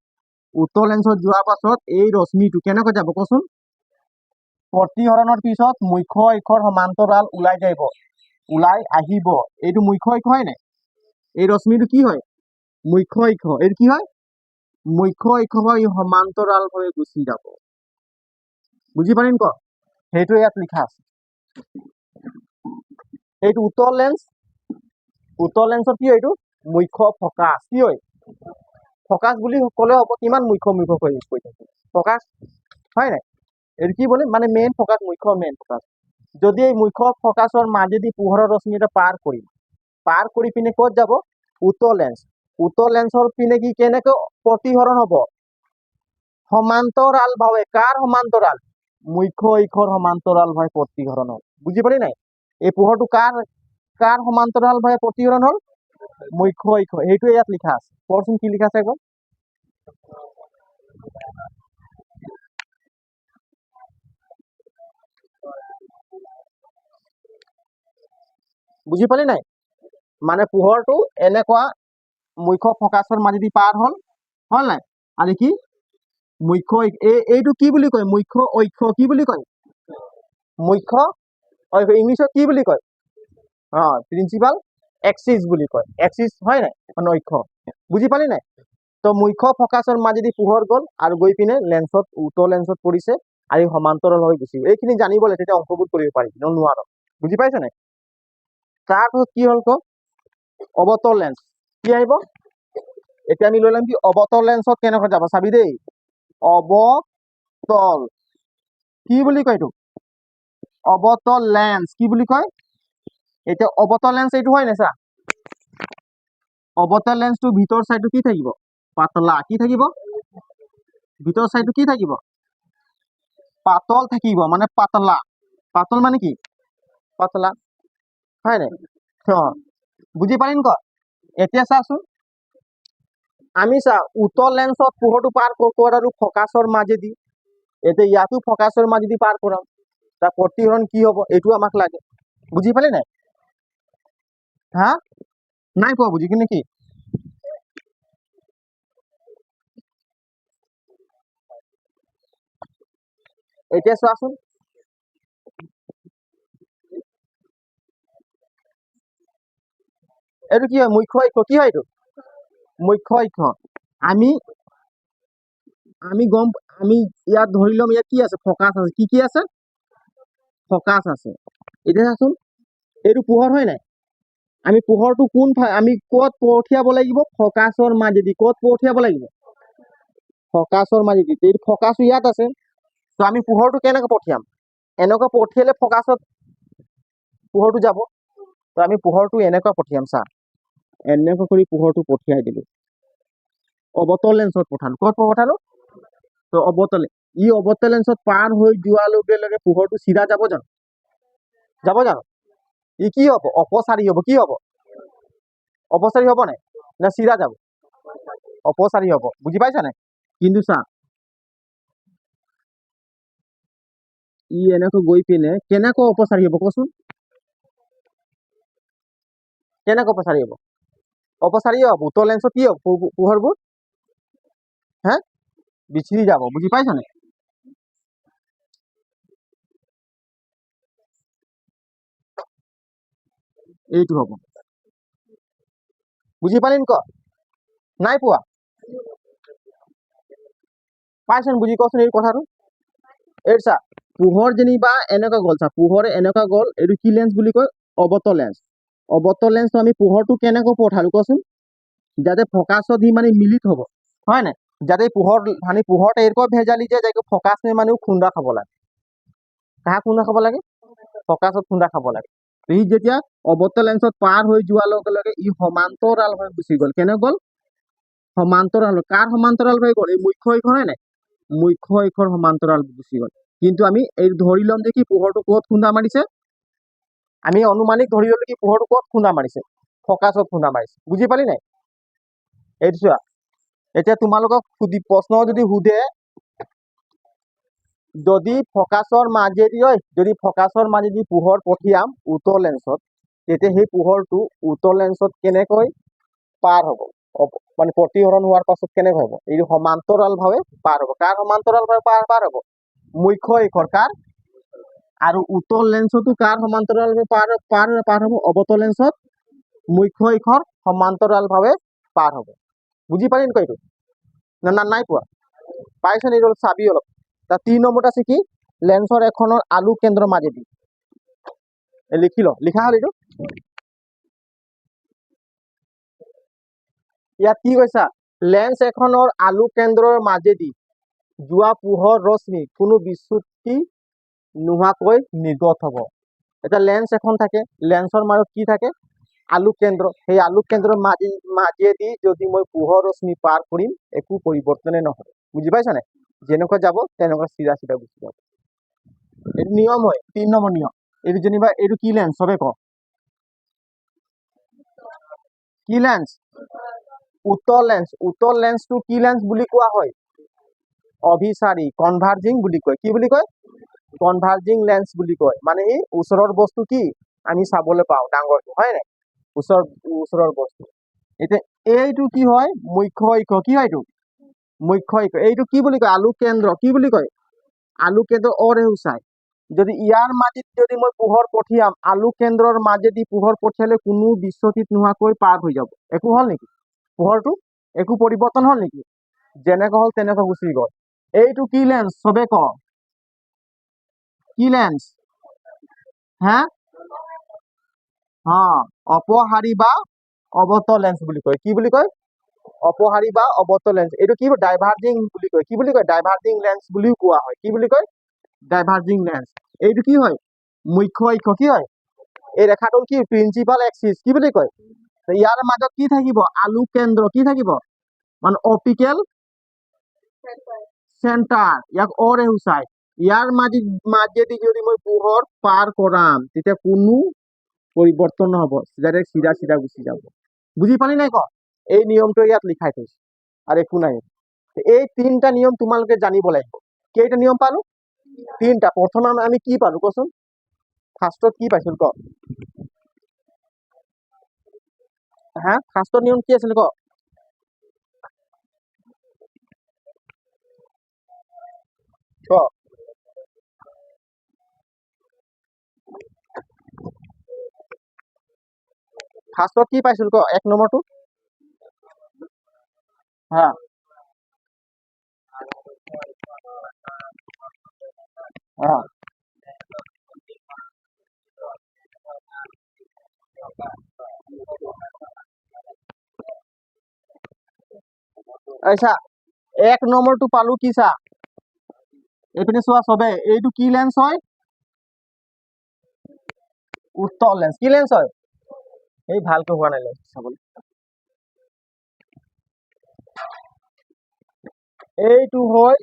উত্তৰ লেন্সত যোৱাৰ পাছত এই ৰশ্মিটো কেনেকৈ যাব কচোন প্ৰতিসৰণৰ পিছত মুখ্য একৰ সমান্তৰাল ওলাই আহিব এইটো মুখ্য এক হয় নাই এই ৰশ্মিটো কি হয় মুখ্য এক এইটো কি হয় মুখ্য এক হয় সমান্তৰাল হৈ গুচি যাব বুজি পাৰিম ক সেইটো ইয়াত লিখা আছে এইটো উত্তৰ লেন্সৰ কি হয় এইটো মুখ্য ফকাছ কি হয় ফকাছ বুলি ক'লে হ'ব কিমান মুখ্য কৈ থাকে ফকাছ হয় নাই এইটো কি বলে মানে মেইন ফকাছ মেইন ফকাছ যদি এই মুখ্য ফকাছৰ মাজেদি পোহৰৰ ৰশ্মি এটা পাৰ কৰি পিনে ক'ত যাব উত্তৰ লেন্সৰ পিনে কি কেনেকৈ প্ৰতিসৰণ হ'ব সমান্তৰাল ভাৱে কাৰ সমান্তৰাল মুখ্য একৰ সমান্তৰাল ভাৱে প্ৰতিসৰণ হ'ল বুজি পালি নাই এই পোহৰটো কাৰ সমান্তৰাল ভাৱে প্ৰতিসৰণ হ'ল মুখ্য এক সেইটো ইয়াত লিখা আছে পঢ়চোন কি লিখা আছে আকৌ বুজি পালি নাই মানে পোহৰটো এনেকুৱা মুখ্য ফকাছৰ মাজেদি পাৰ হ'ল নাই আৰু কি মুখ্য এইটো কি বুলি কয় মুখ্য ঐক্য কি বুলি কয় মুখ্য ইংলিছত কি বুলি কয় প্ৰিন্সিপাল এক্সিস বুলি কয় এক্সিস হয় নাই মানে ঐক্য বুজি পালি নাই তো মুখ্য ফকাছৰ মাজেদি পোহৰ গ'ল আৰু গৈ পিনে উত্তৰ লেন্সত পৰিছে আৰু সমান্তৰাল হৈ গুচি এইখিনি জানিবলৈ তেতিয়া অংকবোৰ কৰিব পাৰি নোৱাৰ বুজি পাইছ নাই তাৰপিছত কি হ'ল ক অৱতল লেন্স কি আহিব এতিয়া আমি লৈ ল'ম কি অৱতল লেন্সত কেনেকৈ যাব চাবি দেই অৱতল কি বুলি কয় এইটো অবতল লেন্স কি বুলি কয় এতিয়া অবতল লেন্স এইটো হয় নাই চা অবতল লেন্সটো ভিতৰ চাইডটো কি থাকিব পাতলা কি থাকিব ভিতৰ চাইডটো কি থাকিব পাতল থাকিব মানে পাতলা পাতল মানে কি পাতলা হয় নাই বুজি পাৰিম ক এতিয়া চাচোন আমি চা উত্তল লেন্সত পোহৰটো পাৰ কৰাৰো ফকাছৰ মাজেদি এতিয়া ইয়াতো ফকাছৰ মাজেদি পাৰ কৰাম তাৰ প্ৰতিহৰণ কি হ'ব এইটো আমাক লাগে বুজি পালি নাই হা নাই পোৱা বুজি কিনে কি এতিয়া চোৱাচোন এইটো কি হয় মুখ্য অক্ষ কি হয় এইটো মুখ্য অক্ষ আমি আমি গম আমি ইয়াত ধৰি ল'ম ইয়াত কি আছে ফকাছ আছে কি আছে ফকাছ আছে এতিয়া চাচোন এইটো পোহৰ হয় নাই আমি পোহৰটো কোন আমি ক'ত পঠিয়াব লাগিব ফকাছৰ মাজেদি ক'ত পঠিয়াব লাগিব ফকাছৰ মাজেদি এইটো ফকাছ ইয়াত আছে তো আমি পোহৰটো কেনেকৈ পঠিয়াম এনেকুৱা পঠিয়ালে ফকাছত পোহৰটো যাব তো আমি পোহৰটো এনেকুৱা পঠিয়াম চা এনেকুৱা কৰি পোহৰটো পঠিয়াই দিলো অবতল লেন্সত পঠালো ক'ত পঠালো তো অবতল অবতল লেন্সত পাৰ হৈ যোৱাৰ লগে লগে পোহৰটো চিধা যাব জানো কি হ'ব অপচাৰী হ'ব কি হ'ব অপচাৰী হ'ব নাই না চিধা যাব অপচাৰী হ'ব বুজি পাইছা নাই কিন্তু চা এনেকৈ গৈ পিনে কেনেকৈ অপচাৰী হ'ব কচোন কেনেকৈ অপচাৰী হ'ব অপচাৰী হ'ব উত্তল লেন্সত কি হ'ব পোহৰবোৰ হে বিচ্ছিৰি যাব বুজি পাইছা নাই এইটো হ'ব বুজি পালি ক নাই পোৱা পাইছোন বুজি কচোন এই কথাটো এই চা পোহৰ যেনিবা এনেকুৱা গ'ল চা পোহৰে এনেকুৱা গ'ল এইটো কি লেন্স বুলি কয় অবতল লেন্স অবতল লেন্সটো আমি পোহৰটো কেনেকৈ পঠালো কচোন যাতে ফকাছত ই মানে মিলিত হ'ব হয় নাই যাতে পোহৰ মানে পোহৰত এরকম ভেজালি যে যাতে ফকাস নে মানে খুন্দা খাব লাগে কাহা খুন্দা খাব লাগে ফকাছত খুন্দা খাব লাগে ই যেতিয়া অবতল লেন্সত পাৰ হৈ যোৱাৰ লগে লগে ই সমান্তৰাল হৈ গুচি গ'ল কেনে গ'ল সমান্তৰাল কাৰ সমান্তৰাল হৈ গ'ল এই মুখ্য অক্ষৰ হয় নাই মুখ্য অক্ষৰ সমান্তৰাল গুচি গ'ল কিন্তু আমি এই ধৰি ল'ম যে কি পোহৰটো ক'ত খুন্দা মাৰিছে আমি অনুমানিক ধৰি ল'লো কি পোহৰটো ক'ত খুন্দা মাৰিছে ফকাছত খুন্দা মাৰিছে বুজি পালি নাই এইটো চোৱা এতিয়া তোমালোকক প্ৰশ্ন যদি সোধে যদি ফকাছৰ মাজেদি পোহৰ পঠিয়াম উত্তল লেন্সত তেতিয়া সেই পোহৰটো উত্তল লেন্সত কেনেকৈ পাৰ হ'ব মানে প্ৰতিহৰণ হোৱাৰ পাছত কেনেকৈ হ'ব এইটো সমান্তৰাল ভাৱে পাৰ হ'ব কাৰ সমান্তৰাল ভাৱে পাৰ হ'ব মুখ্য অক্ষৰ কাৰ আৰু উত্তল লেন্সতো কাৰ সমান্তৰাল ভাৱে পাৰ হ'ব অবতল লেন্সত মুখ্য অক্ষৰ সমান্তৰাল ভাৱে পাৰ হ'ব বুজি পালি নেকি এইটো না নাই পোৱা পাইছেন এইটো চাবি অলপ তা 3 নম্বৰটা আছে কি লেন্সৰ এখনৰ আলোক কেন্দ্ৰৰ মাজেদি লিখি ল লিখা হল এইটো ইয়াত কি কৈছা লেন্স এখনৰ আলোক কেন্দ্ৰৰ মাজেদি যোৱা পোহৰ ৰশ্মি কোনো বিচ্যুতি নোহোৱাকৈ নিৰ্গত হ'ব এটা লেন্স এখন থাকে লেন্সৰ মাজত কি থাকে আলোক কেন্দ্ৰ সেই আলোক কেন্দ্ৰৰ মাজেদি যদি মই পোহৰ ৰশ্মি পাৰ কৰিম একো পৰিৱৰ্তনে নহয় বুজি পাইছা নাই যেনেকুৱা যাব তেনেকুৱা চিধা চিধা গুচি যাব এইটো নিয়ম হয় 3 নম্বৰ নিয়ম এইটো যেনিবা এইটো কি লেন্স সবে ক কি লেন্স উত্তল লেন্সটো কি লেন্স বুলি কোৱা হয় অভিসাৰী কনভাৰ্জিং বুলি কয় কি বুলি কয় কনভাৰ্জিং লেন্স বুলি কয় মানে এই ওচৰৰ বস্তু কি আমি চাবলৈ পাওঁ ডাঙৰটো হয় নাই ওচৰৰ বস্তু এতিয়া এইটো কি হয় মুখ্য অক্ষ কি হয় এইটো মুখ্য অক্ষ এইটো কি বুলি কয় আলোক কেন্দ্ৰ কি বুলি কয় আলোক কেন্দ্ৰ অৰেহুচাই যদি ইয়াৰ মাজেদি যদি মই পোহৰ পঠিয়াম আলোক কেন্দ্ৰৰ মাজেদি পোহৰ পঠিয়ালে কোনো বিচ্যুতি নোহোৱাকৈ পাৰ হৈ যাব একো হল নেকি পোহৰটো একো পৰিৱৰ্তন হল নেকি যেনেকৈ হল তেনেকৈ গুচি গ'ল এইটো কি লেন্স সবে ক কি লেন্স হা অপহাৰী বা অবতল লেন্স বুলি কয় কি বুলি কয় অপহাৰী বা অবতল লেন্স এইটো কি ডাইভাৰ্জিং বুলি কয় কি বুলি কয় ডাইভাৰ্জিং লেন্স বুলিও কোৱা হয় কি বুলি কয় ডাইভাৰ্জিং লেন্স। এইটো কি হয় মুখ্য অক্ষ কি হয় এই ৰেখাটোৰ কি প্ৰিন্সিপাল এক্সিস কি বুলি কয় ইয়াৰ মাজত কি থাকিব আলোক কেন্দ্ৰ কি থাকিব মানে অপ্টিকেল চেণ্টাৰ ইয়াক অৰে সূচায় ইয়াৰ মাজেদি যদি মই পোহৰ পাৰ কৰাম তেতিয়া কোনো পৰিৱৰ্তন নহব ডাইৰেক্ট চিধা গুচি যাব বুজি পালি নাই ক এই নিয়মটো ইয়াত লিখাই থৈছে আৰু একো নাই এই তিনটা নিয়ম তোমালোকে জানিব লাগিব কেইটা নিয়ম পালো তিনটা প্ৰথমে আমি কি পালো কচোন ফাৰ্ষ্টত কি পাইছিল ক হা ফাৰ্ষ্টৰ নিয়ম কি আছিল ক ক ফাৰ্ষ্টত কি পাইছিল ক এক নম্বৰটো হা হা আচ্ছা এক নম্বৰটো পালো কি চা এইপিনে চোৱা চবে এইটো কি লেন্স হয় উত্তল লেন্স কি লেন্স হয় এই ভালকৈ হোৱা নাই লেন্স চাবলৈ এইটো হয়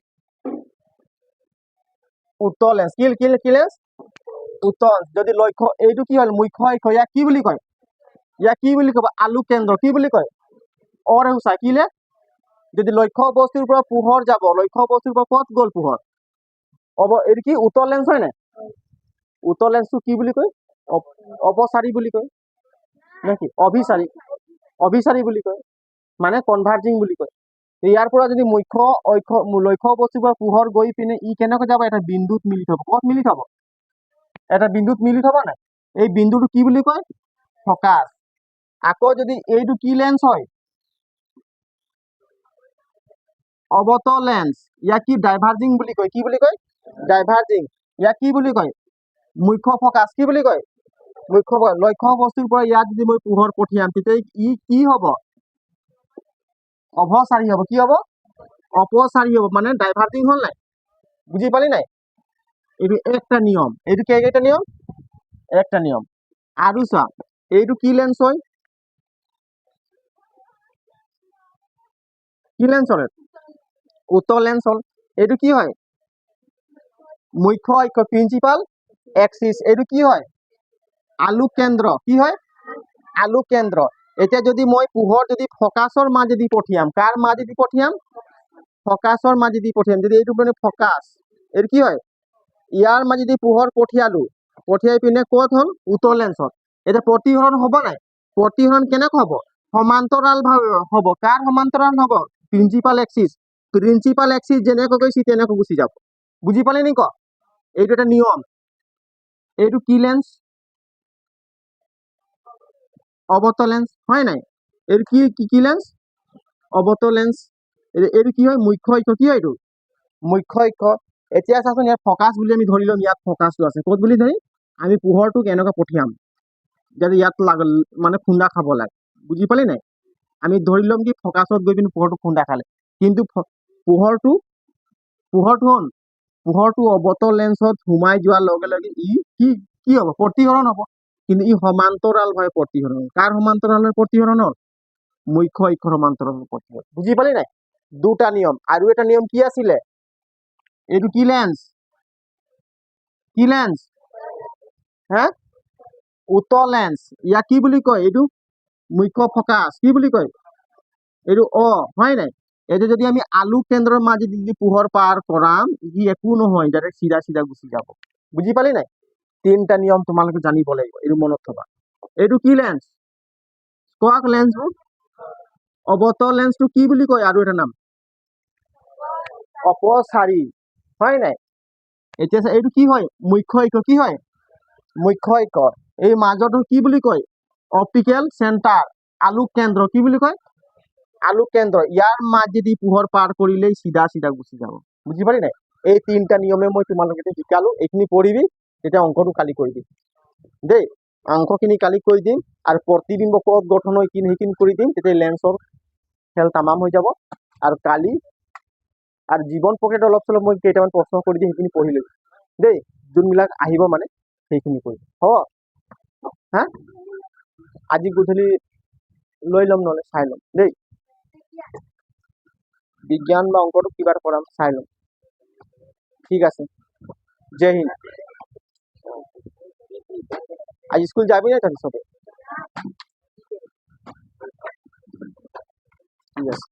উত্তল লেন্স কি লেন্স উত্তল যদি লক্ষ্য এইটো কি হ'ল মুখ্য অক্ষ ইয়াক কি বুলি কয় ইয়াক কি বুলি কব আলোক কেন্দ্ৰ কি বুলি কয় অৰে সূচায় কি লেন্স যদি লক্ষ্য বস্তুৰ পৰা পোহৰ যাব লক্ষ্য বস্তুৰ পৰা ক'ত গ'ল পোহৰ এইটো কি উত্তল লেন্স হয় নাই উত্তল লেন্সটো কি বুলি কয় অপচাৰী বুলি কয় নেকি অভিচাৰী বুলি কয় মানে কনভাৰ্জিং বুলি কয় ইয়াৰ পৰা যদি মুখ্য অক্ষ লক্ষ্য বস্তুৰ পৰা পোহৰ গৈ পিনে ই কেনেকৈ যাব এটা বিন্দুত মিলি থব ক'ত মিলি থব এটা বিন্দুত মিলি থব নাই এই বিন্দুটো কি বুলি কয় ফকাছ আকৌ যদি এইটো কি লেন্স হয় অৱতল লেন্স ইয়াক কি ডাইভাৰ্জিং বুলি কয় কি বুলি কয় ডাইভাৰ্জিং ইয়াক কি বুলি কয় মুখ্য ফকাছ কি বুলি কয় মুখ্য লক্ষ্য বস্তুৰ পৰা ইয়াত যদি মই পোহৰ পঠিয়াম তেতিয়া ই কি হব অভচাৰী হব কি হব অপচাৰী হব মানে ডাইভাৰ্জিং হল নাই বুজি পালি নাই এইটো একটা নিয়ম এইটো কেইটা নিয়ম একটা নিয়ম আৰু চা এইটো কি লেন্স হয় কি লেন্স হল উত্তল লেন্স হল এইটো কি হয় মুখ্য অক্ষ প্ৰিন্সিপাল এক্সিস এইটো কি হয় আলোক কেন্দ্ৰ কি হয় আলোক কেন্দ্ৰ এতিয়া যদি মই পোহৰ যদি ফকাছৰ মাজেদি পঠিয়াম কাৰ মাজেদি পঠিয়াম ফকাছৰ মাজেদি পঠিয়াম যদি এইটো মানে ফকাছ এইটো কি হয় ইয়াৰ মাজেদি পোহৰ পঠিয়াই পিনে ক'ত হ'ল উত্তল লেন্সত এতিয়া প্ৰতিহৰণ হ'ব নাই প্ৰতিহৰণ কেনেকৈ হ'ব সমান্তৰাল ভাৱে হ'ব কাৰ সমান্তৰাল হ'ব প্ৰিন্সিপাল এক্সিস যেনেকৈ গৈছে তেনেকৈ গুচি যাব বুজি পালি নি ক এইটো এটা নিয়ম এইটো কি লেন্স অৱতল লেন্স হয় নাই এইটো কি লেন্স অৱতল লেন্স এইটো কি হয় মুখ্য অক্ষ কি হয় এইটো মুখ্য অক্ষ এতিয়া চাচোন ইয়াত ফকাছ বুলি আমি ধৰি ল'ম ইয়াত ফকাছটো আছে ক'ত বুলি ধৰি আমি পোহৰটোক এনেকৈ পঠিয়াম যাতে ইয়াত মানে খুন্দা খাব লাগে বুজি পালি নাই আমি ধৰি ল'ম কি ফকাছত গৈ পিনে পোহৰটো খুন্দা খালে কিন্তু পোহৰটো হ'ল পোহৰটো অৱতল লেন্সত সোমাই যোৱাৰ লগে লগে ই কি হ'ব প্ৰতিহৰণ হ'ব কিন্তু ই সমান্তৰাল ভাৱে প্ৰতিহৰণ কাৰ সমান্তৰাল প্ৰতিহৰণ হ'ল মুখ্য অক্ষৰ সমান্তৰাল প্ৰতিহৰণ বুজি পালি নাই দুটা নিয়ম আৰু এটা নিয়ম কি আছিলে এইটো কি লেন্স হা উত্তল লেন্স ইয়াক কি বুলি কয় এইটো মুখ্য ফকাছ কি বুলি কয় এইটো হয় নাই এইটো যদি আমি আলোক কেন্দ্ৰৰ মাজেদি যদি পোহৰ পাৰ কৰাম ই একো নহয় ডাইৰেক্ট চিধা গুচি যাব বুজি পালি নাই তিনটা নিয়ম তোমালোকে জানিব লাগিব এইটো মনত থবা এইটো কি লেন্স কোৱাক লেন্সবোৰ অৱতল লেন্সটো কি বুলি কয় আৰু এটা নাম অপচাৰী হয় নাই এতিয়া এইটো কি হয় মুখ্য অক্ষ কি হয় মুখ্য অক্ষ এই মাজৰটো কি বুলি কয় অপ্টিকেল চেণ্টাৰ আলোক কেন্দ্ৰ কি বুলি কয় আলোক কেন্দ্ৰ ইয়াৰ মাজেদি পোহৰ পাৰ কৰিলেই চিধা গুচি যাব বুজি পালি নাই এই তিনটা নিয়মে মই তোমালোকে শিকালো এইখিনি পঢ়িবি তেতিয়া অংকটো কালি কৰিবি দেই অংকখিনি কালি কৰি দিম আৰু প্ৰতিবিম্ব পথ গঠন সেইখিনি কৰি দিম তেতিয়া লেন্সৰ খেল তামাম হৈ যাব আৰু কালি আৰু জীৱন পকেট অলপ চলপ মই কেইটামান প্ৰশ্ন কৰি দিম সেইখিনি পঢ়ি ল'বি দেই, যোনবিলাক আহিব মানে সেইখিনি কৰিম হ'ব। হা, আজি গধূলি লৈ ল'ম, নহ'লে চাই ল'ম দেই। বিজ্ঞান বা অংকটো কিবা এটা কৰাম, চাই ল'ম। ঠিক আছে, জয় হিন্দ। আজ স্কুল যাবি না তাহলে সবে? ঠিক আছে।